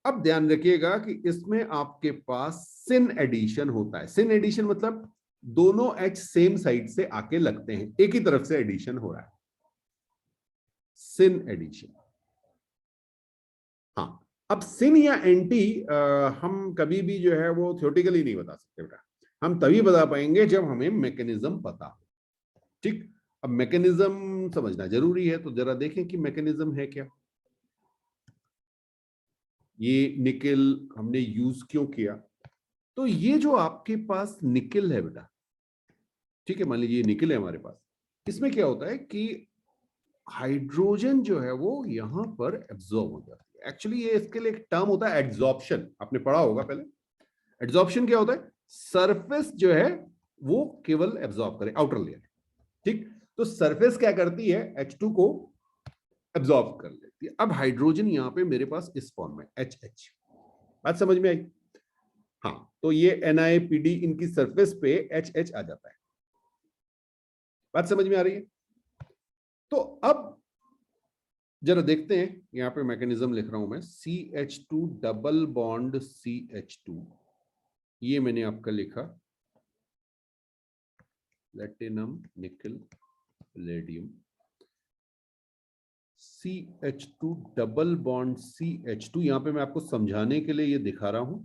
अब ध्यान रखिएगा कि इसमें आपके पास सिन एडिशन होता है। सिन एडिशन मतलब दोनों H सेम साइड से आके लगते हैं, एक ही तरफ से एडिशन हो रहा है, सिन एडिशन। हाँ, अब सिन या एंटी हम कभी भी जो है वो थ्योरेटिकली नहीं बता सकते बेटा, हम तभी बता पाएंगे जब हमें मैकेनिज्म पता हो। ठीक, अब मैकेनिज्म समझना जरूरी है, तो जरा देखें कि मैकेनिज्म है क्या। ये निकेल हमने यूज क्यों किया? तो ये जो आपके पास निकेल है बेटा, ठीक है, मान लीजिए निकेल है हमारे पास, इसमें क्या होता है कि हाइड्रोजन जो है वो यहां पर एब्जॉर्ब हो जाती है। एक्चुअली ये इसके लिए एक टर्म होता है एड्सॉर्प्शन, आपने पढ़ा होगा पहले। एड्सॉर्प्शन क्या होता है? सरफेस जो है वो केवल एब्जॉर्ब करे, आउटर लेयर। ठीक, तो सरफेस क्या करती है? H2 को एब्जॉर्ब कर लेती है। अब हाइड्रोजन यहां पे मेरे पास इस फॉर्म में HH, बात समझ में आई? हाँ, तो ये NiPD इनकी सरफेस पे HH आ जाता है। बात समझ में आ रही है? तो अब जरा देखते हैं, यहां पे मैकेनिज्म लिख रहा हूं मैं, CH2 डबल बॉन्ड CH2, ये मैंने आपका लिखा प्लेटिनम निकल palladium, CH2 double bond CH2, यहां पे मैं आपको समझाने के लिए ये दिखा रहा हूं,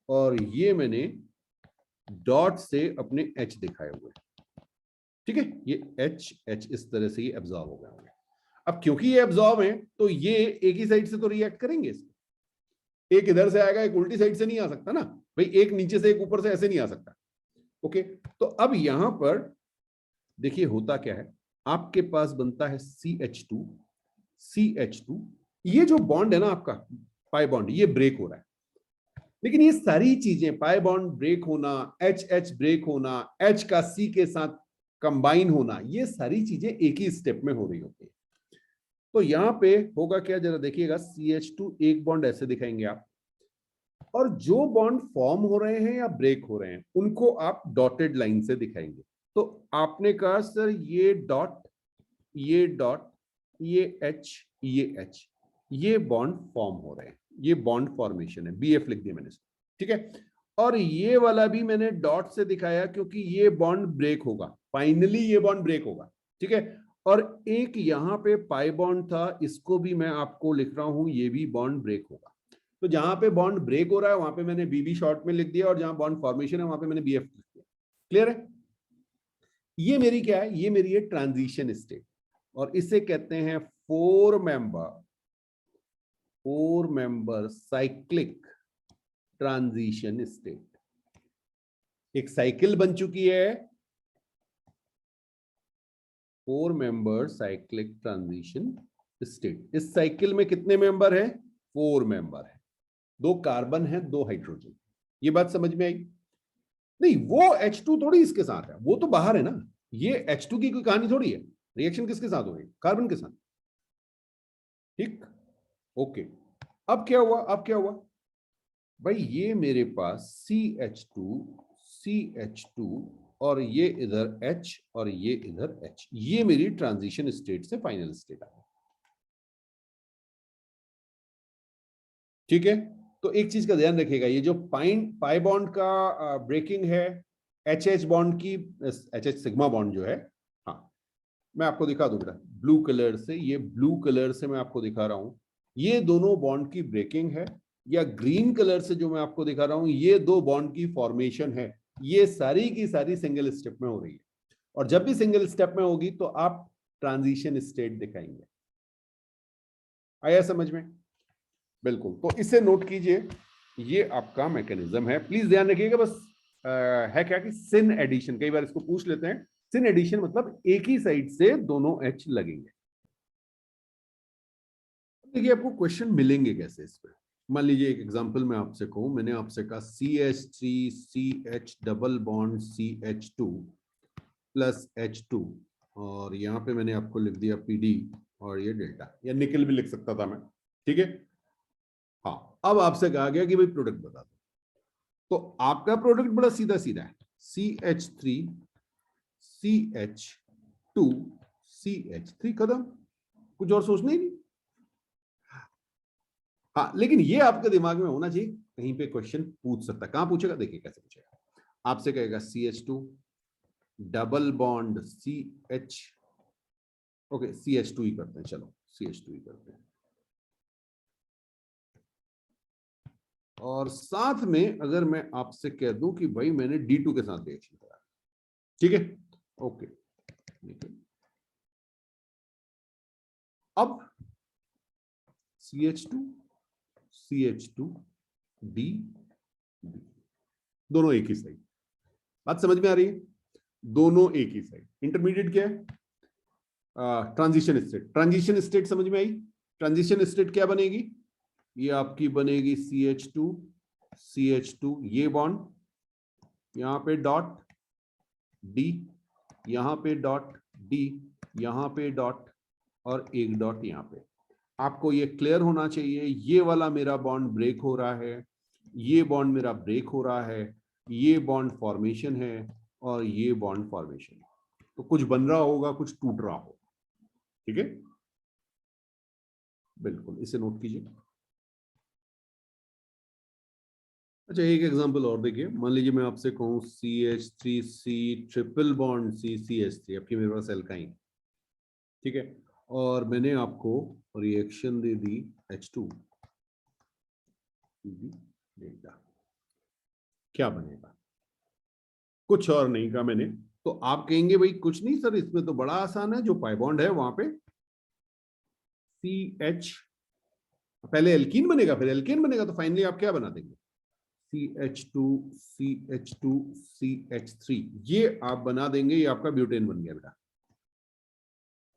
और ये मैंने डॉट से अपने H दिखाए हुए। ठीक है, ये H इस तरह से ये एब्जॉर्ब हो गए होंगे। अब क्योंकि ये एब्जॉर्ब है तो ये एक ही साइड से तो रिएक्ट करेंगे, एक इधर से आएगा, एक उल्टी साइड से नहीं आ सकता ना भाई, एक नीचे से एक ऊपर से ऐसे नहीं आ सकता। ओके, तो अब यहां पर देखिए होता क्या है, आपके पास बनता है CH2, ये जो बॉन्ड है ना आपका पाई बॉन्ड, ये ब्रेक हो रहा है। लेकिन ये सारी चीजें, पाई बॉन्ड ब्रेक होना, H ब्रेक होना, H का C के साथ कंबाइन होना, ये सारी चीजें एक ही स्टेप में हो रही होती है। तो यहां पे होगा क्या, जरा देखिएगा, CH2 एक बॉन्ड ऐसे दिखाएंगे आप, और जो बॉन्ड फॉर्म हो रहे हैं या ब्रेक हो रहे हैं उनको आप डॉटेड लाइन से दिखाएंगे। तो आपने कहा सर ये डॉट, ये डॉट, ये H, ये H, ये बॉन्ड फॉर्म हो रहे हैं, ये बॉन्ड फॉर्मेशन है, BF लिख दिया मैंने। ठीक है, और ये वाला भी मैंने डॉट से दिखाया क्योंकि ये बॉन्ड ब्रेक होगा, फाइनली ये बॉन्ड ब्रेक होगा। ठीक है, और एक यहां पे पाई बॉन्ड था, इसको भी मैं आपको लिख रहा हूं, ये भी बॉन्ड ब्रेक होगा। तो जहां पे बॉन्ड ब्रेक हो रहा है वहां पे मैंने BB शॉर्ट में लिख दिया, और जहां बॉन्ड फॉर्मेशन है वहां पे मैंने BF लिख दिया। क्लियर है? ये मेरी क्या है? ये मेरी है ट्रांजिशन स्टेट, और इसे कहते हैं four member cyclic transition state. एक साइकिल बन चुकी है, 4 मेंबर साइक्लिक ट्रांजिशन स्टेट। इस साइकिल में कितने मेंबर हैं? 4 मेंबर है, 2 कार्बन है, 2 हाइड्रोजन। ये बात समझ में आई? नहीं, वो H2 थोड़ी इसके साथ है, वो तो बाहर है ना। ये H2 की कोई कहानी थोड़ी है। रिएक्शन किसके साथ हो रही है? कार्बन के साथ। ठीक, ओके। अब क्या हुआ? भाई ये मेरे पास CH2 और ये इधर H और ये इधर H, ये मेरी ट्रांजिशन स्टेट से फाइनल स्टेट आ गई। ठीक है, तो एक चीज का ध्यान रखिएगा, ये जो पाई बॉन्ड का ब्रेकिंग है, HH बॉन्ड की, HH सिग्मा बॉन्ड जो है, हाँ मैं आपको दिखा दूंगा ब्लू कलर से, ये ब्लू कलर से मैं आपको दिखा रहा हूं, ये दोनों बॉन्ड की ब्रेकिंग है। या ग्रीन कलर से जो मैं आपको दिखा रहा हूं, ये 2 बॉन्ड की फॉर्मेशन है। ये सारी की सारी सिंगल स्टेप में हो रही है। और जब भी सिंगल स्टेप में होगी तो आप ट्रांजिशन स्टेट दिखाएंगे। आया समझ में? बिल्कुल, तो इसे नोट कीजिए, ये आपका मैकेनिज्म है। प्लीज ध्यान रखिएगा, बस है क्या कि सिन एडिशन, कई बार इसको पूछ लेते हैं। सिन एडिशन मतलब एक ही साइड से दोनों एच लगेंगे। देखिए आपको क्वेश्चन मिलेंगे कैसे इस पे। मान लीजिए एक एग्जांपल मैं आपसे कहूं, मैंने आपसे कहा CH3CH double bond CH2 plus H2, और यहाँ पे मैंने आपको लिख दिया PD और ये डेल्टा, या निकल भी लिख सकता था मैं, ठीक है। हाँ, अब आपसे कहा गया कि भाई प्रोडक्ट बता दो, तो आपका प्रोडक्ट बड़ा सीधा सीधा है, CH3 CH2 CH3, खत्म, कुछ और सोचना ही नहीं। हाँ, लेकिन ये आपके दिमाग में होना चाहिए, कहीं पे क्वेश्चन पूछ सकता है। कहां पूछेगा, देखिए कैसे पूछेगा। आपसे कहेगा CH2 double bond CH, okay CH2 ही करते हैं, चलो CH2 ही करते हैं, और साथ में अगर मैं आपसे कह दूं कि भाई मैंने D2 के साथ रिएक्शन करा, ठीक है, ओके। अब CH2 CH2 D, दोनों एक ही साइड, बात समझ में आ रही है? दोनों एक ही साइड। इंटरमीडिएट क्या है? Transition state. ट्रांजिशन स्टेट समझ में आई? ट्रांजिशन स्टेट क्या बनेगी? ये आपकी बनेगी CH2 CH2, ये बॉन्ड, यहां पे डॉट D, यहां पे डॉट D, यहां पे डॉट, और एक डॉट यहां पे। आपको ये क्लियर होना चाहिए, ये वाला मेरा बॉन्ड ब्रेक हो रहा है, ये बॉन्ड मेरा ब्रेक हो रहा है, ये बॉन्ड फॉर्मेशन है, और ये बॉन्ड फॉर्मेशन है। तो कुछ बन रहा होगा, कुछ टूट रहा होगा, ठीक है, बिल्कुल, इसे नोट कीजिए। अच्छा, एक एग्जांपल और देखिए, मान लीजिए मैं आपसे कहूं CH3C ट्रिपल बॉन्ड CCH3, आपकी मेरे पास एल्काइन, ठीक है, और मैंने आपको रिएक्शन दे दी H2 डेल्टा, क्या बनेगा? कुछ और नहीं कहा मैंने, तो आप कहेंगे भाई कुछ नहीं सर, इसमें तो बड़ा आसान है, जो पाई बॉन्ड है वहां पे CH, पहले एल्कीन बनेगा फिर एल्केन बनेगा, तो फाइनली आप क्या बना देंगे? CH2 CH2 CH3, ये आप बना देंगे, ये आपका ब्यूटेन बन गया बेटा।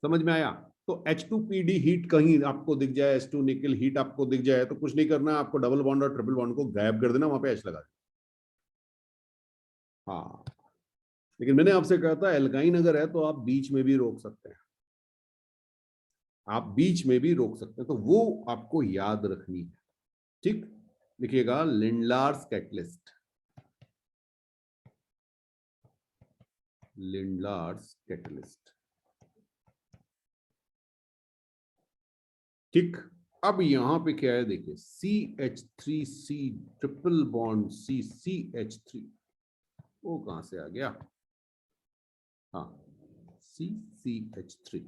समझ में आया? तो H2PD हीट कहीं आपको दिख जाए, H2 निकल हीट आपको दिख जाए, तो कुछ नहीं करना, आपको डबल बॉन्ड और ट्रिपल बॉन्ड को गायब कर देना, वहां पे H लगा देना। हाँ, लेकिन मैंने आपसे कहा था एल्काइन अगर है तो आप बीच में भी रोक सकते हैं, आप बीच में भी रोक सकते हैं, तो वो आपको याद रखनी है, ठीक। लिखिएगा लिंडलार्स कैटलिस्ट, लिंडलार्स कैटलिस्ट, ठीक। अब यहां पे क्या है, देखिए CH3C ट्रिपल बॉन्ड CCH3, वो कहां से आ गया? हाँ, CCH3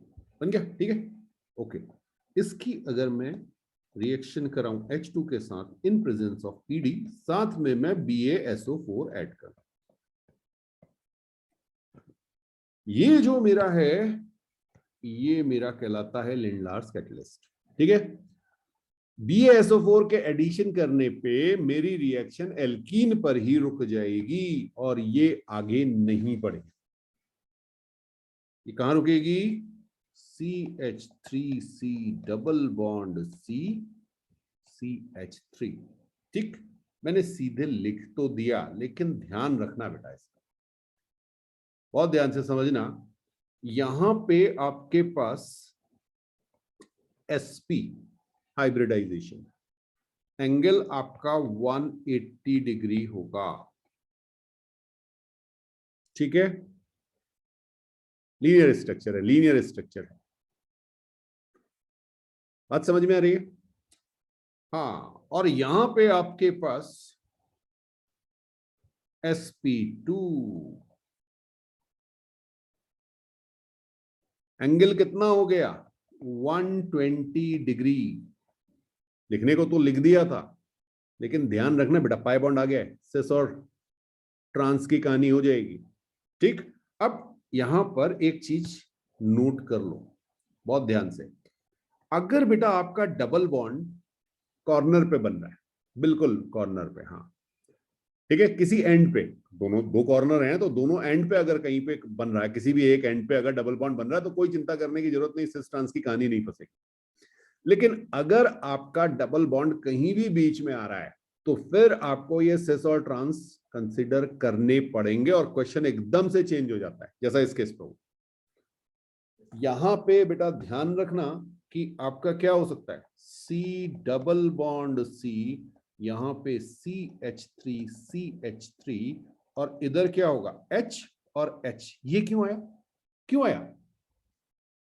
बन गया, ठीक है, ओके। इसकी अगर मैं रिएक्शन कराऊं H2 के साथ इन प्रेजेंस ऑफ PD, साथ में मैं BaSO4 ऐड कर, ये जो मेरा है, ये मेरा कहलाता है लिंडलार्स कैटलिस्ट, ठीक है। BaSO4 के एडिशन करने पे मेरी रिएक्शन एल्कीन पर ही रुक जाएगी और ये आगे नहीं बढ़ेगी। ये कहां रुकेगी? CH3C डबल बॉन्ड CH3, ठीक। मैंने सीधे लिख तो दिया, लेकिन ध्यान रखना बेटा, इसका बहुत ध्यान से समझना। यहां पे आपके पास SP हाइब्रिडाइजेशन, एंगल आपका 180 डिग्री होगा, ठीक है। लीनियर स्ट्रक्चर है, लीनियर स्ट्रक्चर है, बात समझ में आ रही है? हाँ, और यहां पे आपके पास sp2, एंगल कितना हो गया? 120 डिग्री। लिखने को तो लिख दिया था, लेकिन ध्यान रखना बेटा, पाई बॉन्ड आ गया है, सिस और ट्रांस की कहानी हो जाएगी, ठीक। अब यहां पर एक चीज नोट कर लो बहुत ध्यान से। अगर बेटा आपका डबल बॉन्ड कॉर्नर पे बन रहा है, बिल्कुल कॉर्नर पे, हाँ ठीक है, किसी एंड पे, दोनों दो कॉर्नर हैं तो दोनों एंड पे अगर कहीं पे बन रहा है, किसी भी एक एंड पे अगर डबल बॉन्ड बन रहा है तो कोई चिंता करने की जरूरत नहीं, सिस ट्रांस की कहानी नहीं फंसेगी। लेकिन अगर आपका डबल बॉन्ड कहीं भी बीच में आ रहा है तो फिर आपको ये सिस और ट्रांस कंसिडर करने पड़ेंगे और क्वेश्चन एकदम से चेंज हो जाता है, जैसा इस केस पे हो। यहां पे बेटा ध्यान रखना कि आपका क्या हो सकता है, सी डबल बॉन्ड सी, यहां पे CH3 और इधर क्या होगा H और H। ये क्यों आया, क्यों आया?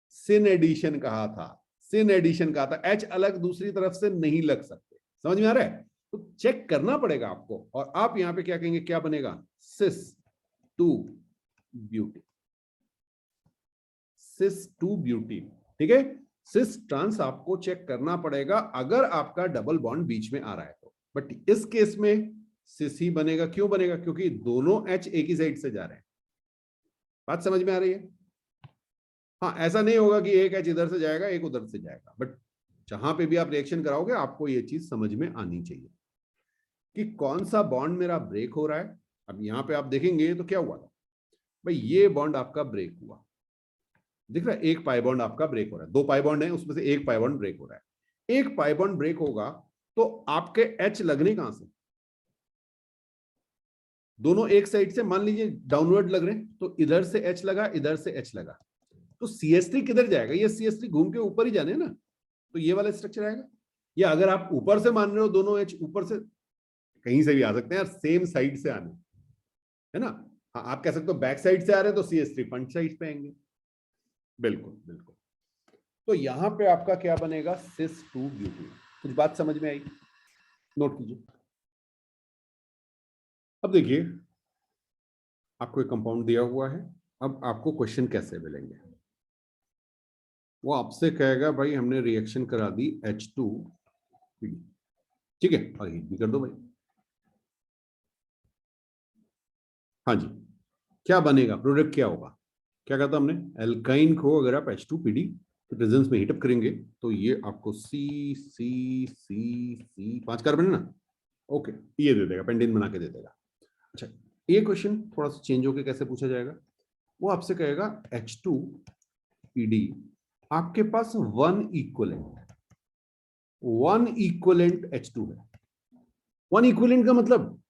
सिन एडिशन कहा था, सिन एडिशन कहा था, H अलग दूसरी तरफ से नहीं लग सकते। समझ में आ रहा है? तो चेक करना पड़ेगा आपको, और आप यहां पे क्या कहेंगे, क्या बनेगा, cis two butene, cis two butene. ठीक है, सिस ट्रांस आपको चेक करना पड़ेगा अगर आपका डबल बॉन्ड बीच में आ रहा है तो। बट इस केस में सिस ही बनेगा। क्यों बनेगा? क्योंकि दोनों H एक ही साइड से जा रहे हैं। बात समझ में आ रही है? हाँ, ऐसा नहीं होगा कि एक H इधर से जाएगा एक उधर से जाएगा, बट जहां पे भी आप रिएक्शन कराओगे आपको ये चीज समझ में आनी चाहिए कि कौन सा बॉन्ड मेरा ब्रेक हो रहा है। अब यहां पे आप देखेंगे तो क्या हुआ था भाई, ये बॉन्ड आपका ब्रेक हुआ, दिख रहा है, एक पाई बॉन्ड आपका ब्रेक हो रहा है, दो पाई बॉन्ड है उसमें से एक पाई बॉन्ड ब्रेक हो रहा है। एक पाई बॉन्ड ब्रेक होगा तो आपके H लगने कहां से, दोनों एक साइड से, मान लीजिए डाउनवर्ड लग रहे हैं तो इधर से H लगा, इधर से H लगा, तो CH3 किधर जाएगा, ये CH3 घूम के ऊपर ही जाने ना, तो ये वाला स्ट्रक्चर आएगा। या अगर आप ऊपर से मान रहे हो, दोनों H ऊपर से कहीं से भी आ सकते हैं यार, सेम साइड से आने, है ना। हाँ, आप कह सकते हो बैक साइड से आ रहे हैं तो CH3 फ्रंट साइड पे आएंगे। बिल्कुल बिल्कुल। तो यहां पे आपका क्या बनेगा, सिस टू ब्यूटी। कुछ बात समझ में आई? नोट कीजिए। अब देखिए, आपको एक कंपाउंड दिया हुआ है, अब आपको क्वेश्चन कैसे मिलेंगे। वो आपसे कहेगा भाई हमने रिएक्शन करा दी H2, ठीक है, और हीट भी कर दो भाई। हाँ जी, क्या बनेगा, प्रोडक्ट क्या होगा? क्या कहता हमने, एल्काइन को अगर आप H2PD के प्रेजेंस में हीटअप करेंगे तो ये आपको C 5 कार्बन है ना, ओके, ये दे देगा, पेंटेन बना के दे देगा। अच्छा, ये क्वेश्चन थोड़ा सा चेंज होकर कैसे पूछा जाएगा, वो आपसे कहेगा H2PD आपके पास वन इक्वलेंट H2 है। वन इक्वलेंट का मतलब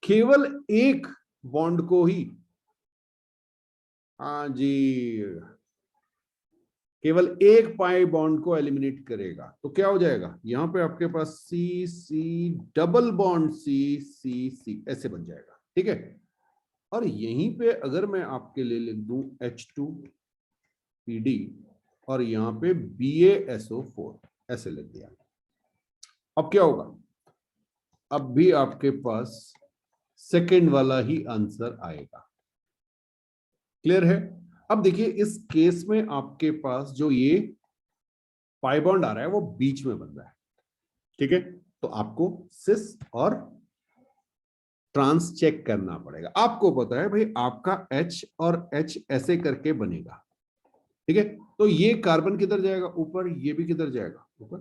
केवल एक बॉन्ड को ही, हाँ जी, केवल एक पाई बॉन्ड को एलिमिनेट करेगा तो क्या हो जाएगा, यहां पे आपके पास C डबल बॉन्ड C ऐसे बन जाएगा। ठीक है, और यहीं पे अगर मैं आपके लिए लिख दूं H2PD और यहां पे BaSO4 ऐसे लिख दिया, अब क्या होगा, अब भी आपके पास सेकेंड वाला ही आंसर आएगा। क्लियर है? अब देखिए, इस केस में आपके पास जो ये पाई बॉन्ड आ रहा है वो बीच में बन रहा है। ठीक है, तो आपको सिस और ट्रांस चेक करना पड़ेगा। आपको पता है भाई आपका H और H ऐसे करके बनेगा। ठीक है, तो ये कार्बन किधर जाएगा, ऊपर, ये भी किधर जाएगा, ऊपर।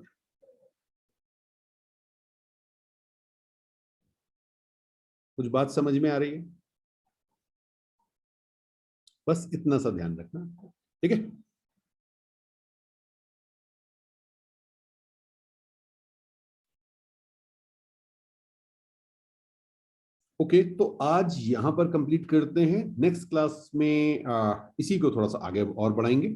कुछ बात समझ में आ रही है? बस इतना सा ध्यान रखना। ठीक है, ओके, तो आज यहां पर कंप्लीट करते हैं। नेक्स्ट क्लास में इसी को थोड़ा सा आगे और बढ़ाएंगे।